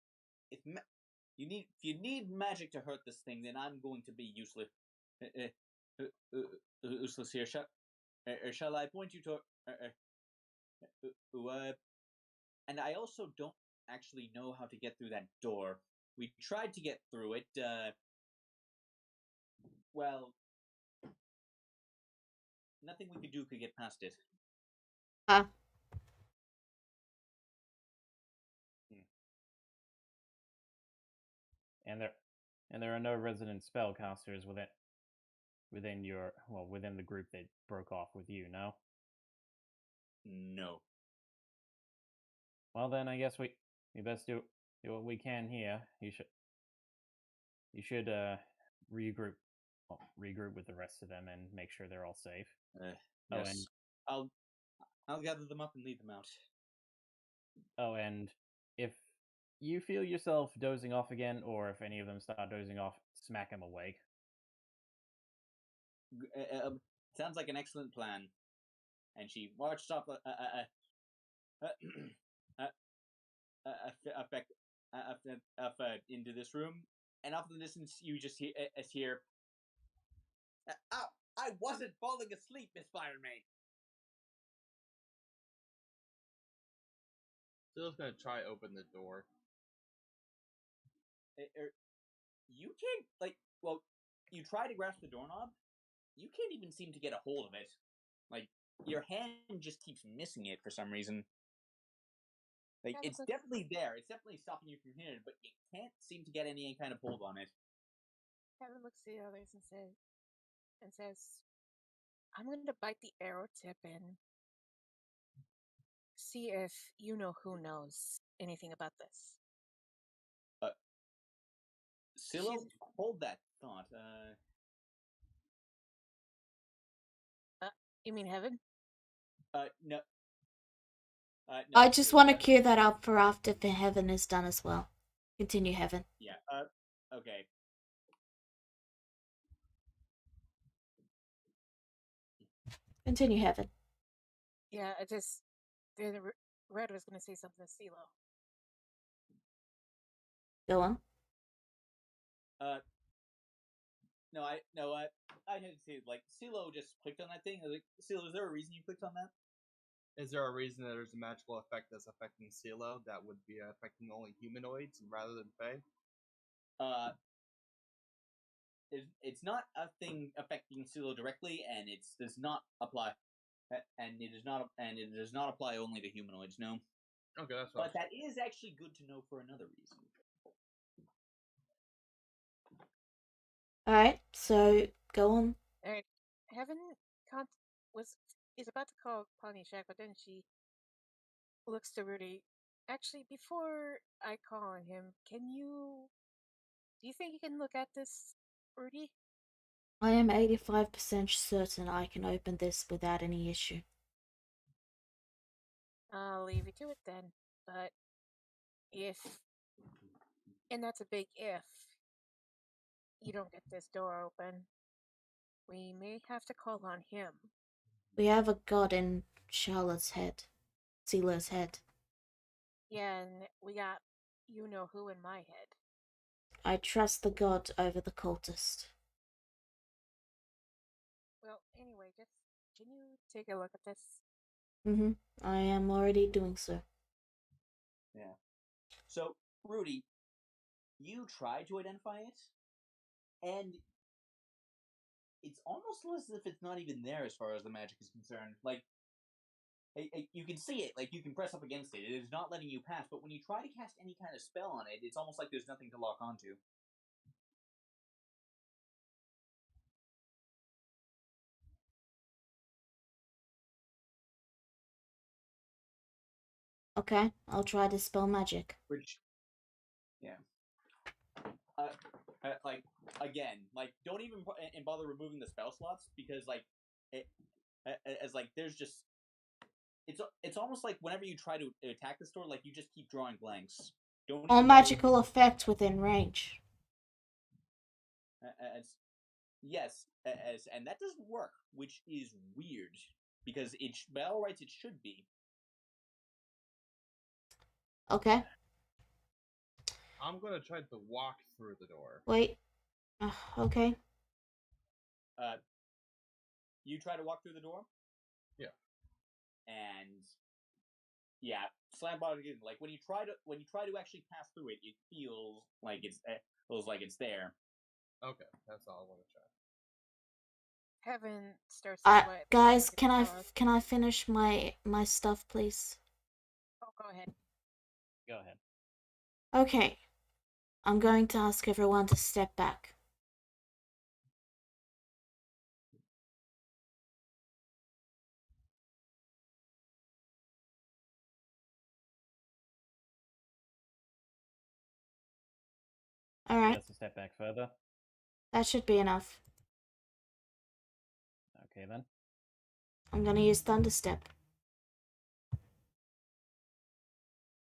if you need magic to hurt this thing, then I'm going to be useless. Useless here. Shall I point you to? And I also don't actually know how to get through that door. We tried to get through it. Well, nothing we could do could get past it. And there are no resident spellcasters within the group that broke off with you, no? No. Well then, I guess we best do what we can here. You should regroup with the rest of them and make sure they're all safe. Yes. And I'll gather them up and lead them out. Oh, and if you feel yourself dozing off again, or if any of them start dozing off, smack them awake. Sounds like an excellent plan. And she marched off into this room, and off in the distance you just hear I wasn't falling asleep, Miss Firemaid. Still gonna try open the door. You can't, you try to grasp the doorknob, you can't even seem to get a hold of it. Like, your hand just keeps missing it for some reason. Like, it's definitely there. It's definitely stopping you from hitting it, but you can't seem to get any kind of hold on it. Kevin looks at the others and says, I'm going to bite the arrow tip and see if you know who knows anything about this. Scylla, hold that thought. You mean Heaven? No. No, I just want to cue that up for after the Heaven is done as well. Continue, Heaven. Yeah. Okay. Continue, Heaven. Yeah, they're Red was going to say something to CeeLo. Go on. No, I had to say, like, CeeLo just clicked on that thing. Like, CeeLo, is there a reason you clicked on that? Is there a reason that there's a magical effect that's affecting CeeLo that would be affecting only humanoids rather than Fae? It's not a thing affecting CeeLo directly, and it does not apply, and it does not apply only to humanoids. No. Okay, that's what. But that is actually good to know for another reason. Alright, so go on. Alright, Heaven is about to call Pontiac, but then she looks to Rudy. Actually, before I call on him, do you think you can look at this, Rudy? I am 85% certain I can open this without any issue. I'll leave you to it then. But and that's a big if, you don't get this door open, we may have to call on him. We have a god in Charlotte's head. Sealer's head. Yeah, and we got you-know-who in my head. I trust the god over the cultist. Well, anyway, can you take a look at this? Mm-hmm. I am already doing so. Yeah. So, Rudy, you try to identify it, and it's almost as if it's not even there as far as the magic is concerned. Like, you can see it, like you can press up against it. It is not letting you pass, but when you try to cast any kind of spell on it, it's almost like there's nothing to lock onto. Okay, I'll try to spell magic. Which, yeah. Like, again, like, don't even bother removing the spell slots, because, like, there's just... It's almost like whenever you try to attack the store, like, you just keep drawing blanks. Don't Or even magical effect within range. Yes, and that doesn't work, which is weird, because by all rights it should be. Okay. I'm gonna try to walk through the door. Wait. Okay. You try to walk through the door? Yeah. And yeah, slam bottom again. Like when you try to actually pass through it, it feels like it's there. Okay, that's all I want to try. Heaven starts to sweat. Guys, can I finish my stuff, please? Oh, go ahead. Go ahead. Okay. I'm going to ask everyone to step back. Alright. Just a step back further. That should be enough. Okay then. I'm gonna use Thunderstep.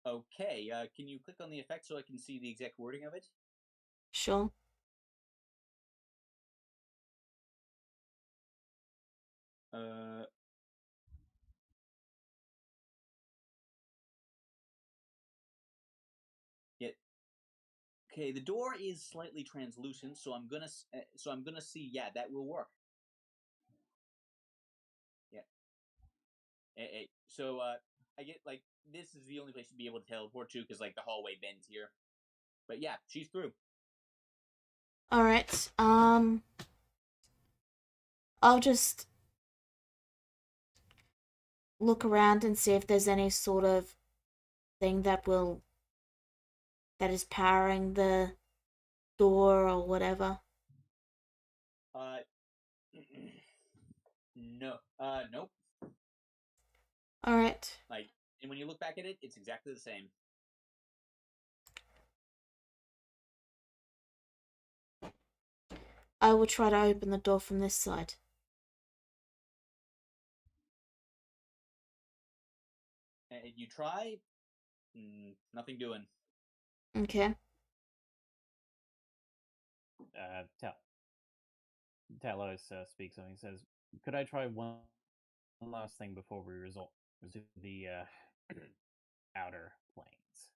Okay, can you click on the effect so I can see the exact wording of it? Sure. Yeah. Okay, the door is slightly translucent, so I'm gonna see. Yeah, that will work. Yeah. So I get like this is the only place to be able to teleport to because like the hallway bends here. But yeah, she's through. Alright. I'll just look around and see if there's any sort of thing that is powering the door or whatever. No. Nope. Alright. Like, and when you look back at it, it's exactly the same. I will try to open the door from this side. And you try, nothing doing. Okay. Talos speaks something. He says, "Could I try one last thing before we resume the outer planes.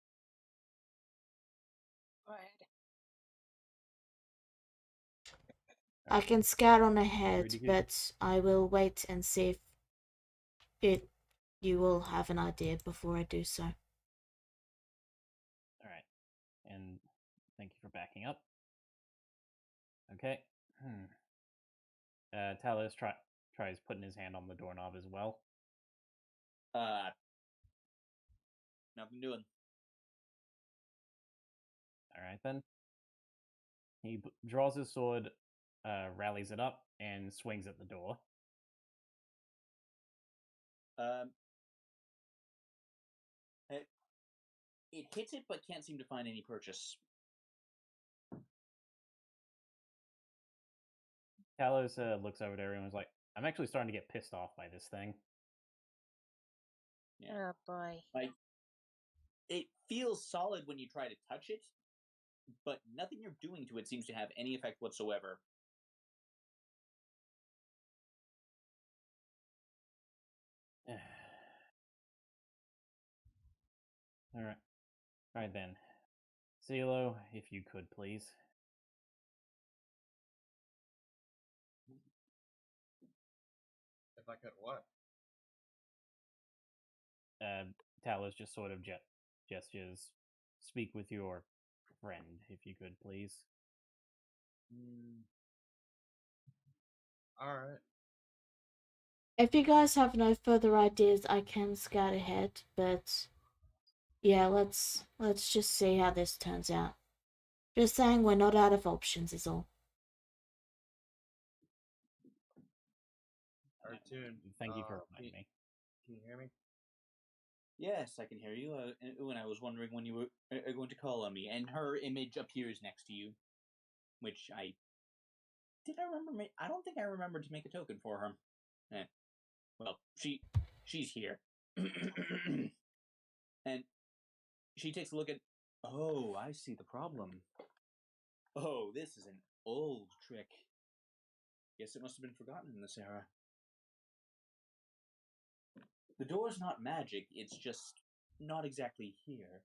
Go ahead. I can scout on ahead, Rudy, but I will wait and see if you will have an idea before I do so. All right, and thank you for backing up. Okay. Talos tries putting his hand on the doorknob as well. Nothing doing. All right then. He draws his sword, rallies it up, and swings at the door. It hits it, but can't seem to find any purchase. Talos looks over to everyone and is like, I'm actually starting to get pissed off by this thing. Yeah. Oh boy. Like, it feels solid when you try to touch it, but nothing you're doing to it seems to have any effect whatsoever. All right then. CeeLo, if you could please. If I could what? Talos just sort of gestures. Speak with your friend, if you could please. Alright. If you guys have no further ideas, I can scout ahead, but yeah, let's just see how this turns out. Just saying we're not out of options is all. Artoon, Thank you for reminding me. Can you hear me? Yes, I can hear you. When I was wondering when you were going to call on me, and her image appears next to you, which I remember. I don't think I remembered to make a token for her. Well, she's here, and she takes a look at. Oh, I see the problem. Oh, this is an old trick. Guess it must have been forgotten in this era. The door's not magic, it's just not exactly here.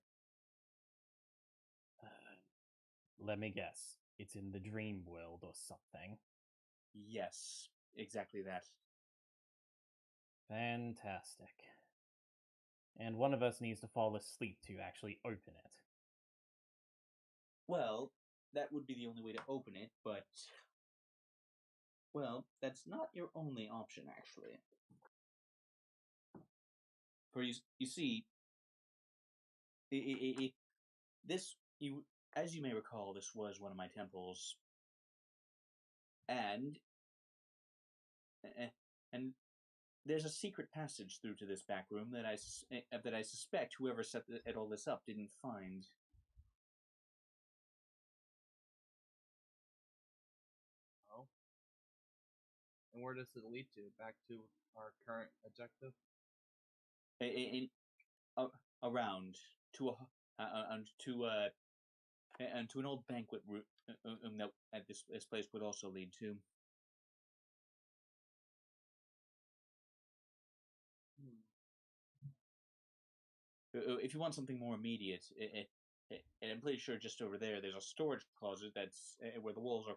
Let me guess. It's in the dream world or something. Yes, exactly that. Fantastic. And one of us needs to fall asleep to actually open it. Well, that would be the only way to open it, but... Well, that's not your only option, actually. For you see, this, as you may recall, this was one of my temples. And there's a secret passage through to this back room that I suspect whoever set all this up didn't find. Oh. And where does it lead to? Back to our current objective? Around to to an old banquet room that this place would also lead to. If you want something more immediate, and I'm pretty sure just over there's a storage closet that's where the walls are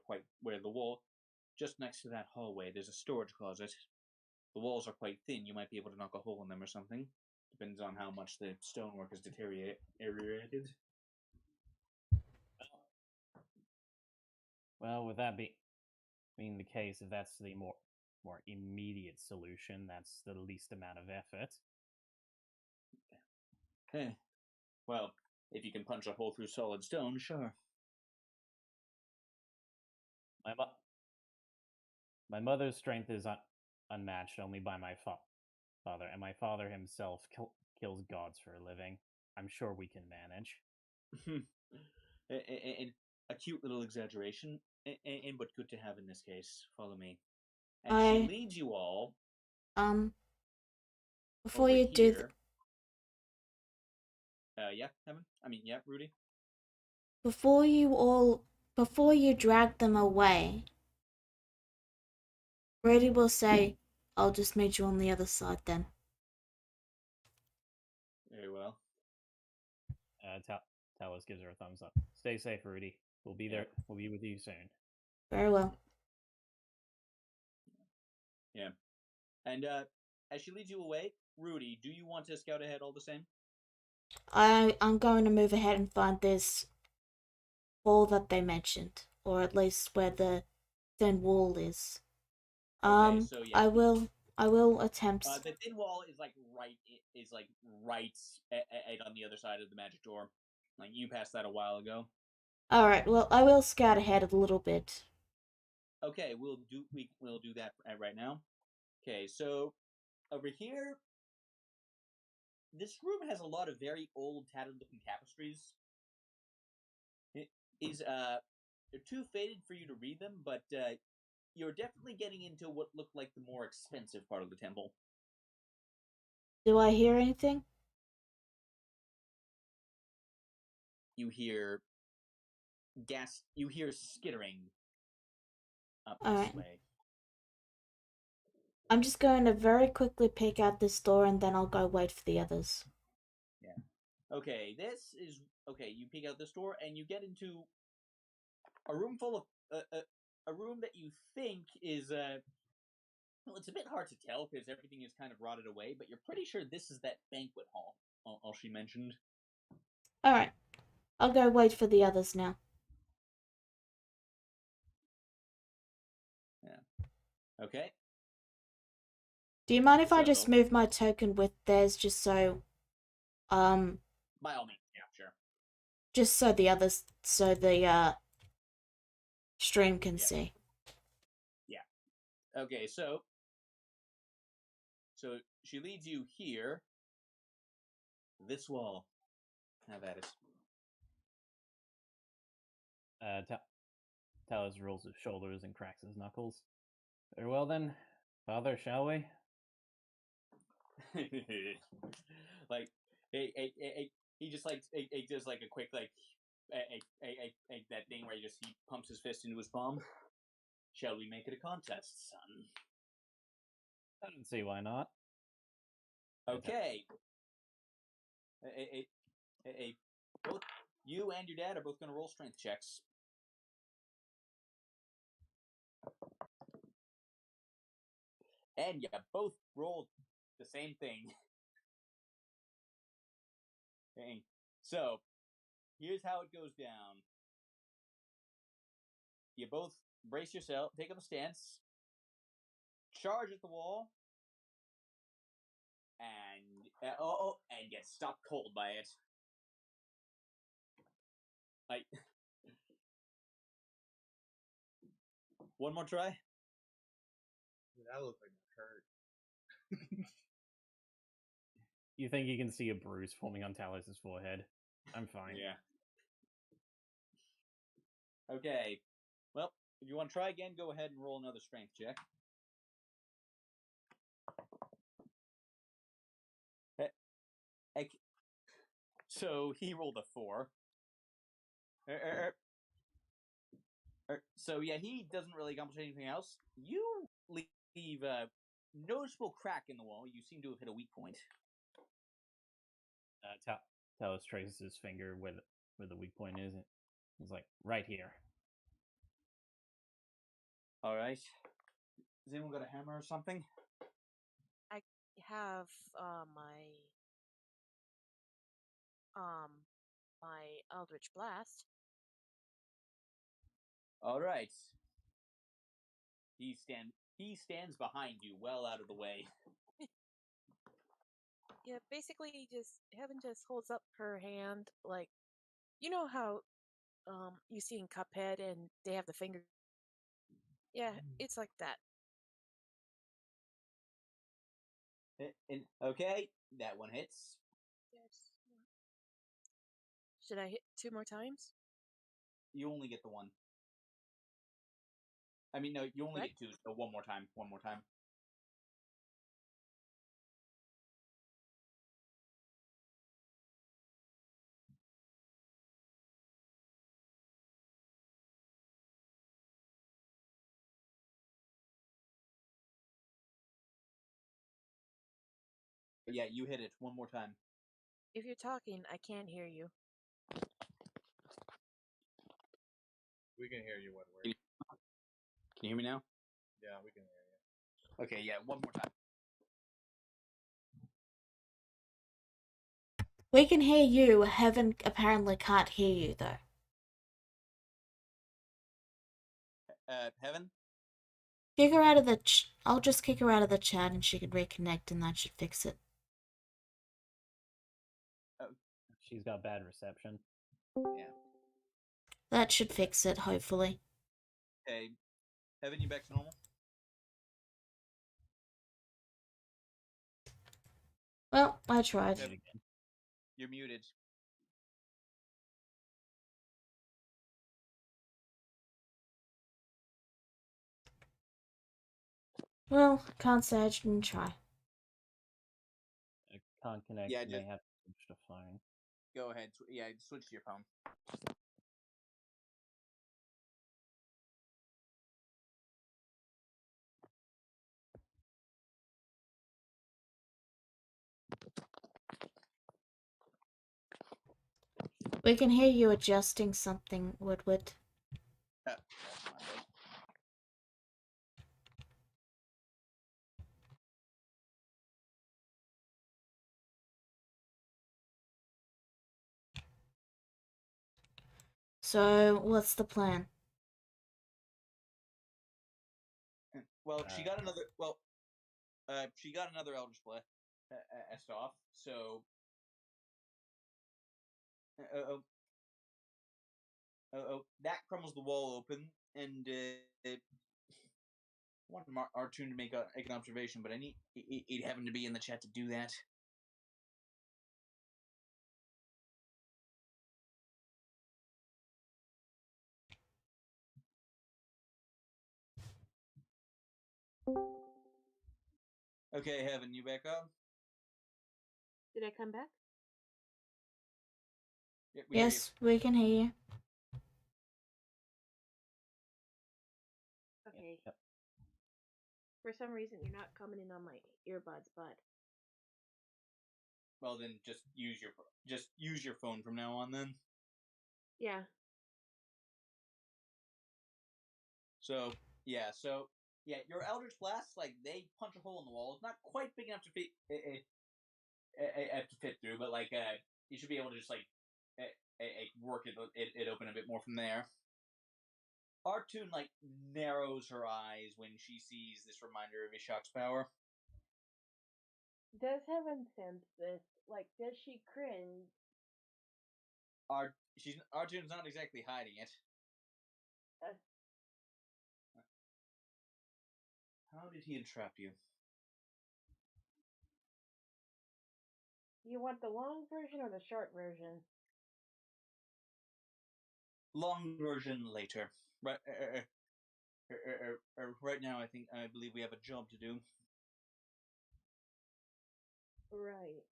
just next to that hallway. There's a storage closet. The walls are quite thin. You might be able to knock a hole in them or something. Depends on how much the stonework is deteriorated. Well, with that being the case, if that's the more immediate solution, that's the least amount of effort. Well, if you can punch a hole through solid stone, sure. My mother's strength is unmatched only by my father, and my father himself kills gods for a living. I'm sure we can manage. And a cute little exaggeration, and but good to have in this case. Follow me. And she leads you all. Before you do. Yeah, Evan. Yeah, Rudy. Before you drag them away, Rudy will say, "I'll just meet you on the other side then." Very well. Talos gives her a thumbs up. Stay safe, Rudy. We'll be there. We'll be with you soon. Very well. Yeah. And as she leads you away, Rudy, do you want to scout ahead all the same? I'm going to move ahead and find this wall that they mentioned, or at least where the thin wall is. Okay, so yeah, I will attempt. the thin wall is like right on the other side of the magic door. Like you passed that a while ago. All right. Well, I will scout ahead a little bit. Okay, we'll do that right now. Okay, so over here, this room has a lot of very old, tattered-looking tapestries. It is they're too faded for you to read them, but you're definitely getting into what looked like the more expensive part of the temple. Do I hear anything? You hear you hear skittering up All this right. way. I'm just going to very quickly pick out this door, and then I'll go wait for the others. Yeah. Okay, this is okay. You peek out this door, and you get into a room full of a room that you think is well, it's a bit hard to tell because everything is kind of rotted away, but you're pretty sure this is that banquet hall. All she mentioned. All right. I'll go wait for the others now. Yeah. Okay. Do you mind if I just So- move my token with theirs, just so, By all means, yeah, sure. just so the others, so the stream can Yeah. see. Yeah. Okay, so she leads you here. This wall. Have at it. Talos rolls his shoulders and cracks his knuckles. Very well then, Father, shall we? Like, he just like he does like a quick like that thing where he pumps his fist into his palm. Shall we make it a contest, son? I don't see why not. Okay. Both you and your dad are both going to roll strength checks. And you both rolled the same thing. Okay. So, here's how it goes down. You both brace yourself, take up a stance, charge at the wall, and and get stopped cold by it. Like, one more try. That looked like it hurt. You think you can see a bruise forming on Talos' forehead? I'm fine. Yeah. Okay. Well, if you want to try again, go ahead and roll another strength check. So he rolled a 4. So yeah, he doesn't really accomplish anything else. You leave a noticeable crack in the wall. You seem to have hit a weak point. Talos traces his finger where the weak point is. He's like, right here. All right. Has anyone got a hammer or something? I have my Eldritch Blast. All right. He stands behind you, well out of the way. Yeah, basically, Heaven just holds up her hand, like, you know how you see in Cuphead and they have the finger. Yeah, it's like that. And okay, that one hits. Yes. Should I hit 2 more times? You only get the one. I mean, no, you only What? get 2. So one more time. One more time. But yeah, you hit it one more time. If you're talking, I can't hear you. We can hear you, Woodward. Can you hear me now? Yeah, we can hear you. Okay, yeah, one more time. We can hear you. Heaven apparently can't hear you, though. Heaven? Kick her out of the I'll just kick her out of the chat and she can reconnect and that should fix it. She's got bad reception. Yeah. That should fix it, hopefully. Okay. Heaven, you back to normal? Well, I tried. You're muted. Well, can't say I didn't try. I can't connect. Yeah, May have to switch to phone. Go ahead. Yeah, switch to your phone. We can hear you adjusting something, Woodward. That's my bad. So, what's the plan? Well, she got another. Well, she got another Eldritch Blast off. So, that crumbles the wall open, and I want Artoon to make an observation, but I need it having to be in the chat to do that. Okay, Heaven, you back up? Did I come back? Yeah, we hear you. Yes, we can hear you. Okay. Yep. For some reason, you're not coming in on my earbuds, bud. Well, then just use your phone from now on. Then. Yeah. So yeah, your Eldritch Blasts, like, they punch a hole in the wall. It's not quite big enough to fit through, but like you should be able to just like work it open a bit more from there. Artoon like narrows her eyes when she sees this reminder of Ishak's power. Does Heaven sense this? Like, does she cringe? Artoon's not exactly hiding it. How did he entrap you? You want the long version or the short version? Long version later. Right, right now, I believe we have a job to do. Right.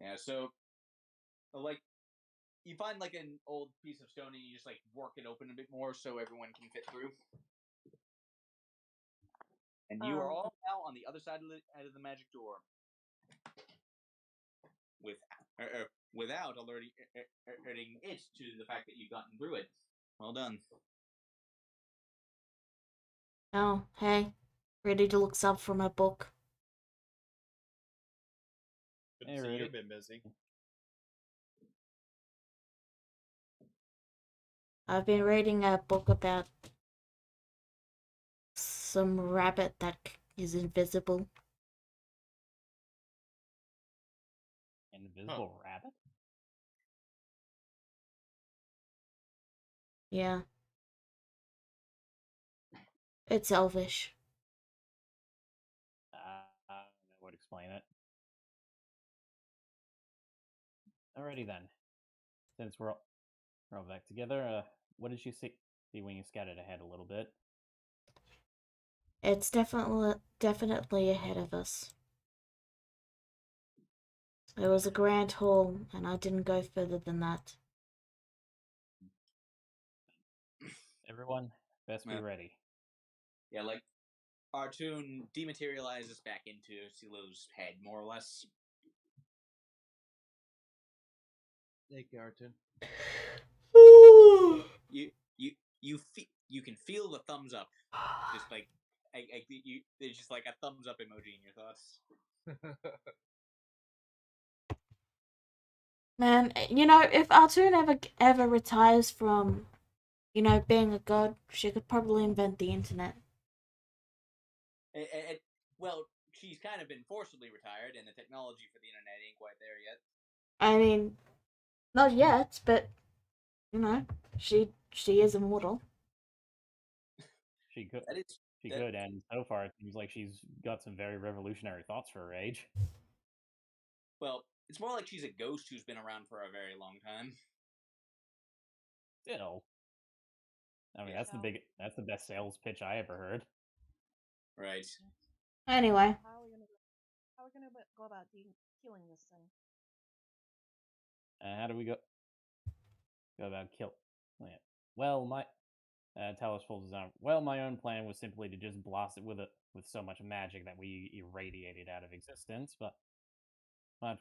Yeah, so like you find like an old piece of stone and you just like work it open a bit more so everyone can fit through. And you are all now on the other side of the magic door, without alerting it to the fact that you've gotten through it. Well done. Oh, hey. Ready to look up from a book. Good Hey, to see Rudy. you've been busy. I've been reading a book about some rabbit that is invisible. Invisible rabbit? Yeah. It's elvish. That would explain it. Alrighty then. Since we're all back together, what did you see when you scattered ahead a little bit? It's definitely ahead of us. It was a grand hall, and I didn't go further than that. Everyone, best be ready. Yeah, like Artoon dematerializes back into Silo's head, more or less. Thank you, Arton. You can feel the thumbs up, just like there's just like a thumbs up emoji in your thoughts. Man, if Artoon ever retires from, being a god, she could probably invent the internet. Well, she's kind of been forcibly retired, and the technology for the internet ain't quite there yet. I mean, not yet, but she is immortal. She could. She that- could, and so far it seems like she's got some very revolutionary thoughts for her age. Well, it's more like she's a ghost who's been around for a very long time. Still, I mean, Yeah. that's the best sales pitch I ever heard. Right. Anyway, How are we gonna go about killing this thing? How do we go about kill? Yeah. Well, my Talos folds his arm. Well, my own plan was simply to just blast it with so much magic that we irradiated out of existence. But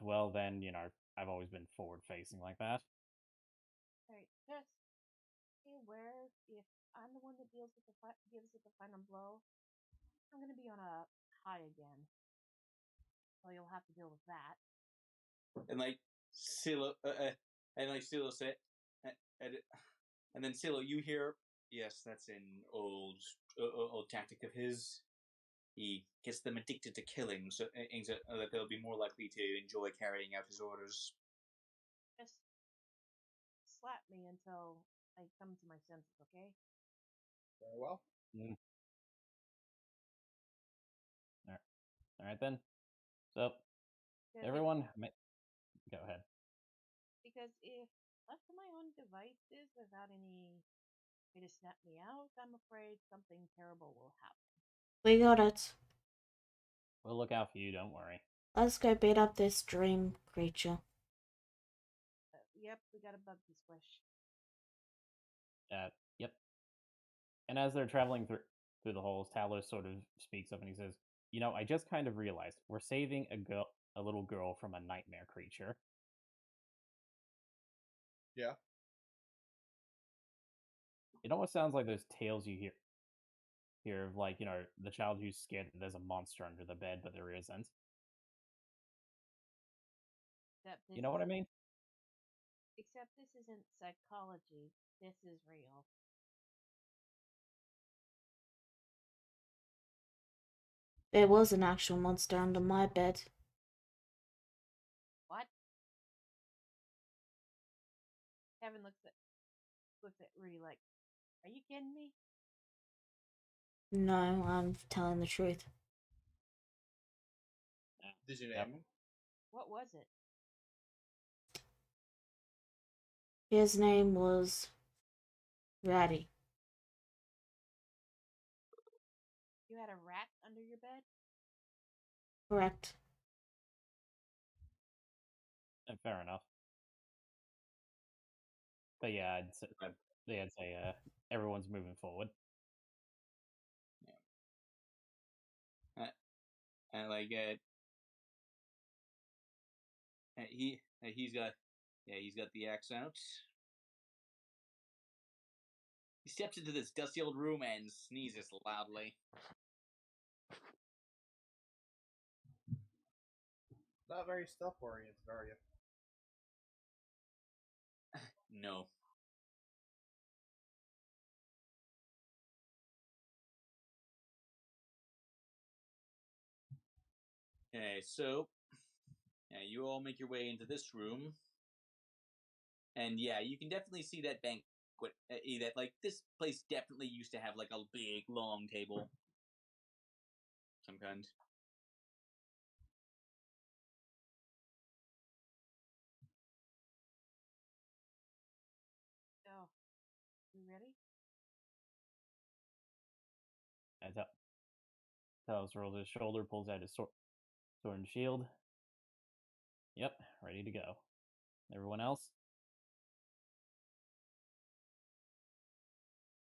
well, then I've always been forward facing like that. Alright, just be aware if I'm the one that gives it the final blow, I'm gonna be on a high again. So you'll have to deal with that. And like Silo, Silo said, and then Silo, you hear, yes, that's an old tactic of his. He gets them addicted to killing, so that they'll be more likely to enjoy carrying out his orders. Just slap me until I come to my senses, okay? Very well. Mm. All right then. So everyone, go ahead. Because if left to my own devices without any way to snap me out, I'm afraid something terrible will happen. we got it. We'll look out for you. Don't worry. Let's go beat up this dream creature. Yep, we got a buggy squish. Yep. And as they're traveling through the halls, Talos sort of speaks up and he says, I just kind of realized we're saving a little girl from a nightmare creature." Yeah. It almost sounds like those tales you hear of, like, the child who's scared that there's a monster under the bed, but there isn't. You know what I mean? Except this isn't psychology. This is real. There was an actual monster under my bed. What? Kevin looks at Rudy like, "Are you kidding me?" No, I'm telling the truth. Did you name Yep. him? What was it? His name was Ratty. You had a rat under your bed? Correct. Fair enough. But yeah, I'd say everyone's moving forward. And like he's got the axe out. He steps into this dusty old room and sneezes loudly. Not very stealth oriented, are you? No. Okay, so you all make your way into this room, and you can definitely see that banquet. That like this place definitely used to have like a big long table, some kind. Oh, you ready? Talos rolls his shoulder, pulls out his sword and shield. Yep, ready to go. Everyone else?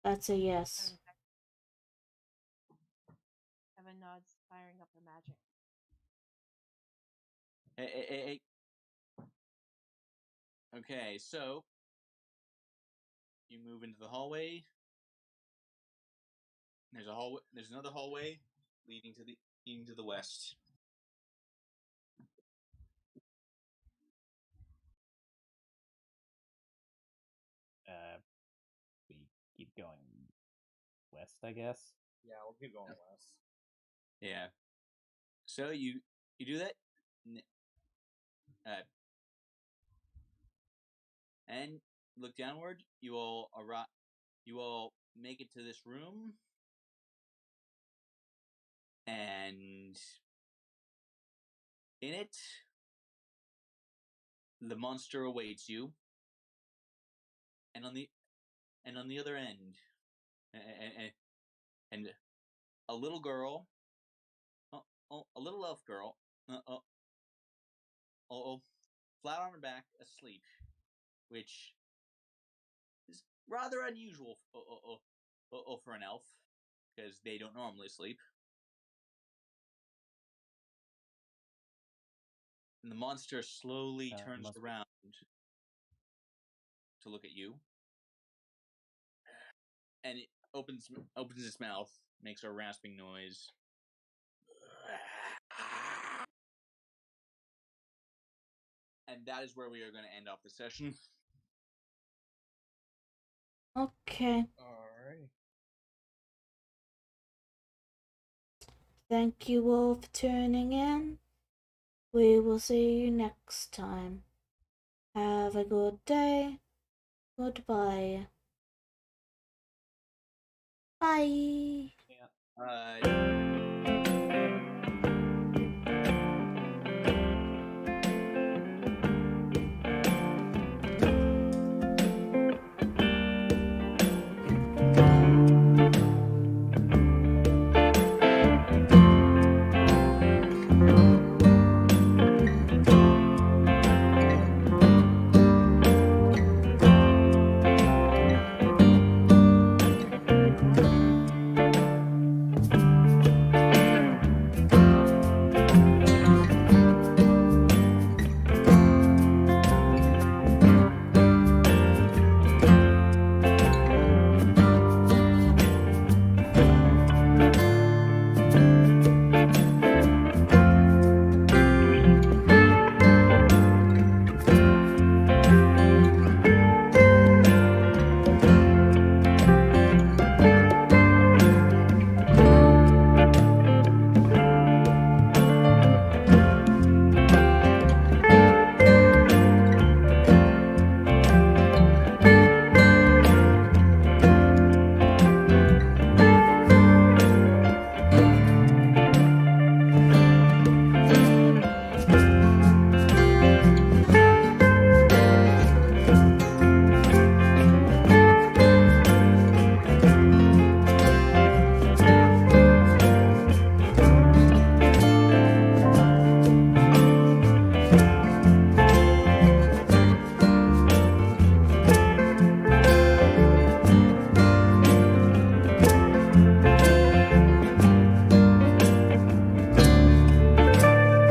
That's a yes. Kevin nods, firing up her magic. Hey. Okay, so you move into the hallway. There's a hallway. There's another hallway leading to the west. We keep going west, I guess. Yeah, we'll keep going west. Yeah. So you do that, and look downward. You all arrive. You all make it to this room, and in it, the monster awaits you. And on the other end, and a little girl, a little elf girl, flat on her back, asleep, which is rather unusual for an elf, because they don't normally sleep. And the monster slowly turns around to look at you, and it opens its mouth, makes a rasping noise. And that is where we are going to end off the session. Okay. Alright. Thank you all for tuning in. We will see you next time. Have a good day. Goodbye. Bye. Yeah.